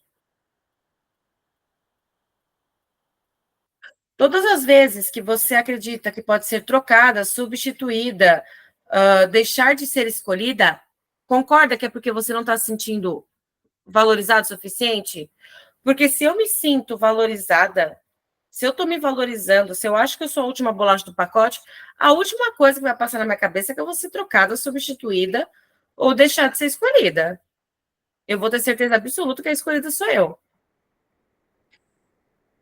Todas as vezes que você acredita que pode ser trocada, substituída, deixar de ser escolhida, concorda que é porque você não está se sentindo valorizado o suficiente? Porque se eu me sinto valorizada, se eu estou me valorizando, se eu acho que eu sou a última bolacha do pacote, a última coisa que vai passar na minha cabeça é que eu vou ser trocada, substituída ou deixar de ser escolhida. Eu vou ter certeza absoluta que a escolhida sou eu.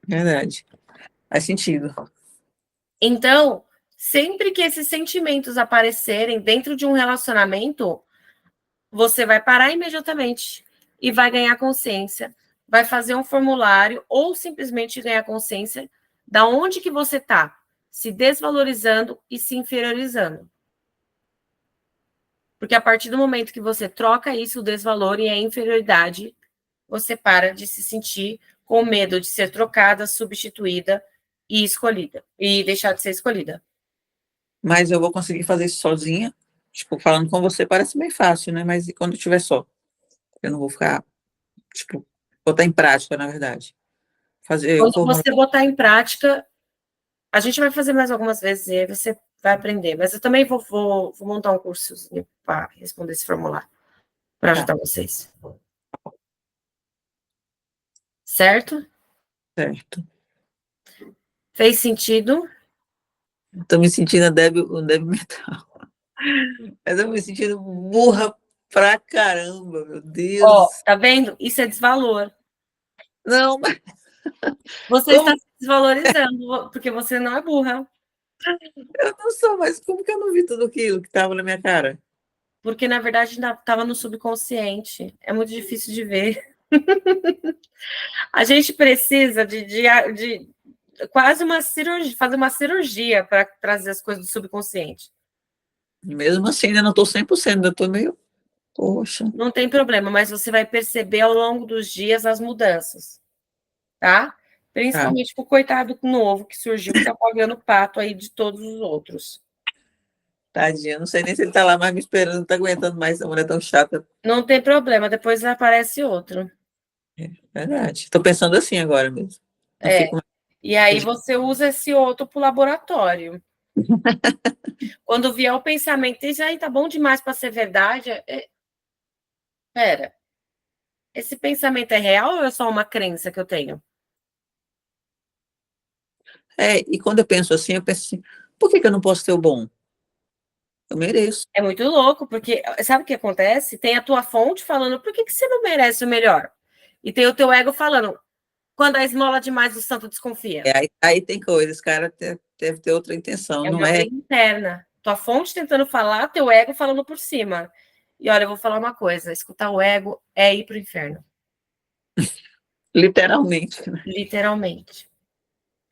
Verdade. Faz sentido. Então, sempre que esses sentimentos aparecerem dentro de um relacionamento, você vai parar imediatamente e vai ganhar consciência, vai fazer um formulário ou simplesmente ganhar consciência da onde que você está se desvalorizando e se inferiorizando. Porque a partir do momento que você troca isso, o desvalor e a inferioridade, você para de se sentir com medo de ser trocada, substituída e escolhida, e deixar de ser escolhida. Mas eu vou conseguir fazer isso sozinha? Tipo, falando com você parece bem fácil, né? Mas e quando eu estiver só? Eu não vou ficar, tipo, botar em prática, na verdade. Fazer o Quando formulário. você botar em prática, a gente vai fazer mais algumas vezes e aí você vai aprender. Mas eu também vou montar um curso para responder esse formulário, para ajudar vocês. Certo? Certo. Fez sentido? Estou me sentindo o débil mental. Mas eu me sentindo burra pra caramba, meu Deus. Tá vendo? Isso é desvalor. Não, mas Você como? está se desvalorizando, porque você não é burra. Eu não sou, mas como que eu não vi tudo aquilo que estava na minha cara? Porque, na verdade, ainda estava no subconsciente. É muito difícil de ver. A gente precisa quase uma cirurgia, fazer uma cirurgia para trazer as coisas do subconsciente. Mesmo assim, ainda não estou 100%, ainda estou meio, poxa. Não tem problema, mas você vai perceber ao longo dos dias as mudanças, tá? Principalmente pro coitado novo que surgiu, que tá pagando o pato aí de todos os outros. Tadinha, não sei nem se ele tá lá mais me esperando, não tá aguentando mais essa mulher tão chata. Não tem problema, depois aparece outro. É verdade. Tô pensando assim agora mesmo. Não fico... E aí você usa esse outro pro laboratório. Quando vier o pensamento, isso aí tá bom demais para ser verdade. Pera, esse pensamento é real ou é só uma crença que eu tenho? E quando eu penso assim, por que eu não posso ter o bom? Eu mereço. É muito louco, porque sabe o que acontece? Tem a tua fonte falando, por que você não merece o melhor? E tem o teu ego falando, quando a esmola demais, o santo desconfia. Aí tem coisas, cara, deve ter outra intenção, É não uma é? briga interna. Tua fonte tentando falar, teu ego falando por cima. E olha, eu vou falar uma coisa, escutar o ego é ir pro inferno. Literalmente, né? Literalmente.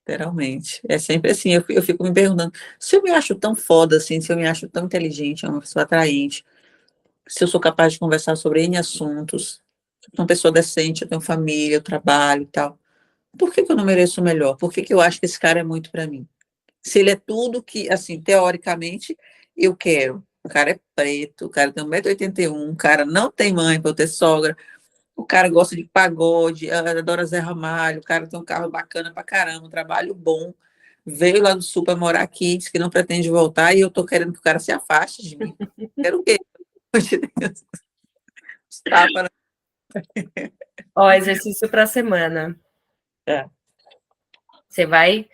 Literalmente. É sempre assim, eu fico me perguntando, se eu me acho tão foda assim, se eu me acho tão inteligente, uma pessoa atraente, se eu sou capaz de conversar sobre N assuntos, sou uma pessoa decente, eu tenho família, eu trabalho e tal, por que eu não mereço o melhor? Por que eu acho que esse cara é muito para mim? Se ele é tudo que, assim, teoricamente, eu quero. O cara é preto, o cara tem 1,81 m, o cara não tem mãe para eu ter sogra, o cara gosta de pagode, adora Zé Ramalho, o cara tem um carro bacana pra caramba, um trabalho bom, veio lá do Sul para morar aqui, disse que não pretende voltar, e eu tô querendo que o cara se afaste de mim. Quero o quê? Tapa, Ó, exercício para a semana. né? Você vai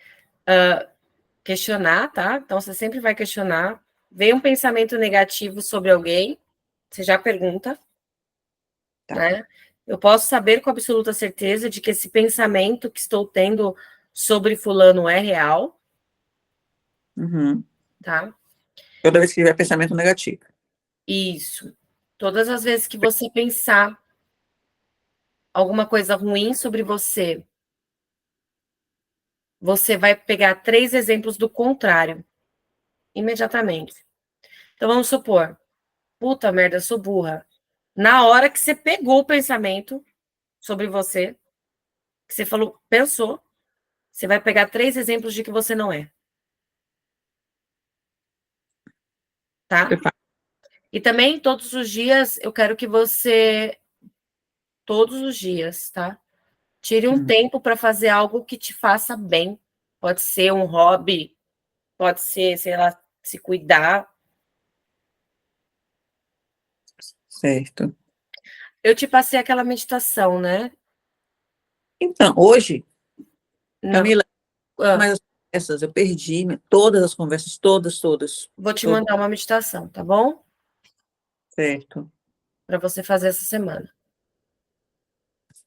questionar, tá? Então você sempre vai questionar. Vem um pensamento negativo sobre alguém, você já pergunta, Tá. né? Eu posso saber com absoluta certeza de que esse pensamento que estou tendo sobre fulano é real, Uhum. tá? Toda vez que tiver pensamento negativo. Isso. Todas as vezes que você pensar alguma coisa ruim sobre você, você vai pegar 3 exemplos do contrário, imediatamente. Então vamos supor, puta merda, eu sou burra. Na hora que você pegou o pensamento sobre você, que você falou, pensou, você vai pegar 3 exemplos de que você não é. Tá? E também, todos os dias, eu quero que você, todos os dias, tá? Tire um tempo para fazer algo que te faça bem. Pode ser um hobby, pode ser, sei lá, se cuidar. Certo. Eu te passei aquela meditação, né? Então, hoje, Não. Camila, mas essas eu perdi, todas as conversas, todas. Vou te mandar uma meditação, tá bom? Certo. Para você fazer essa semana.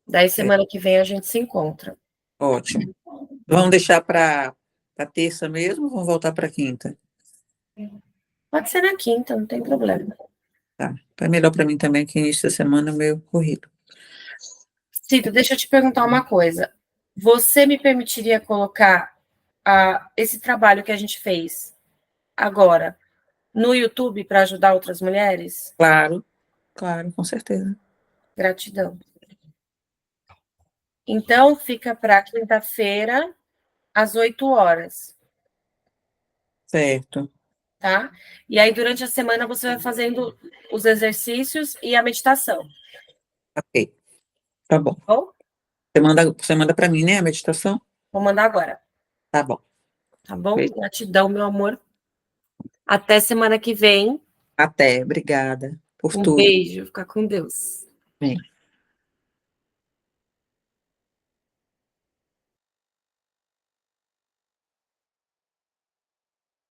Daí, semana que vem, a gente se encontra. Ótimo. Vamos deixar para terça mesmo ou vamos voltar para quinta? Pode ser na quinta, não tem problema. Tá. É melhor para mim também que início da semana é meio corrido. Cida, deixa eu te perguntar uma coisa. Você me permitiria colocar esse trabalho que a gente fez agora no YouTube para ajudar outras mulheres? Claro, com certeza. Gratidão. Então, fica para quinta-feira, às 8 horas, Certo. tá? E aí, durante a semana, você vai fazendo os exercícios e a meditação. Ok. Tá bom. Bom? Você manda para mim, né, a meditação? Vou mandar agora. Tá bom. Tá bom? Beijo. Gratidão, meu amor. Até semana que vem. Até. Obrigada por Um tudo. beijo. Fica com Deus. Bem.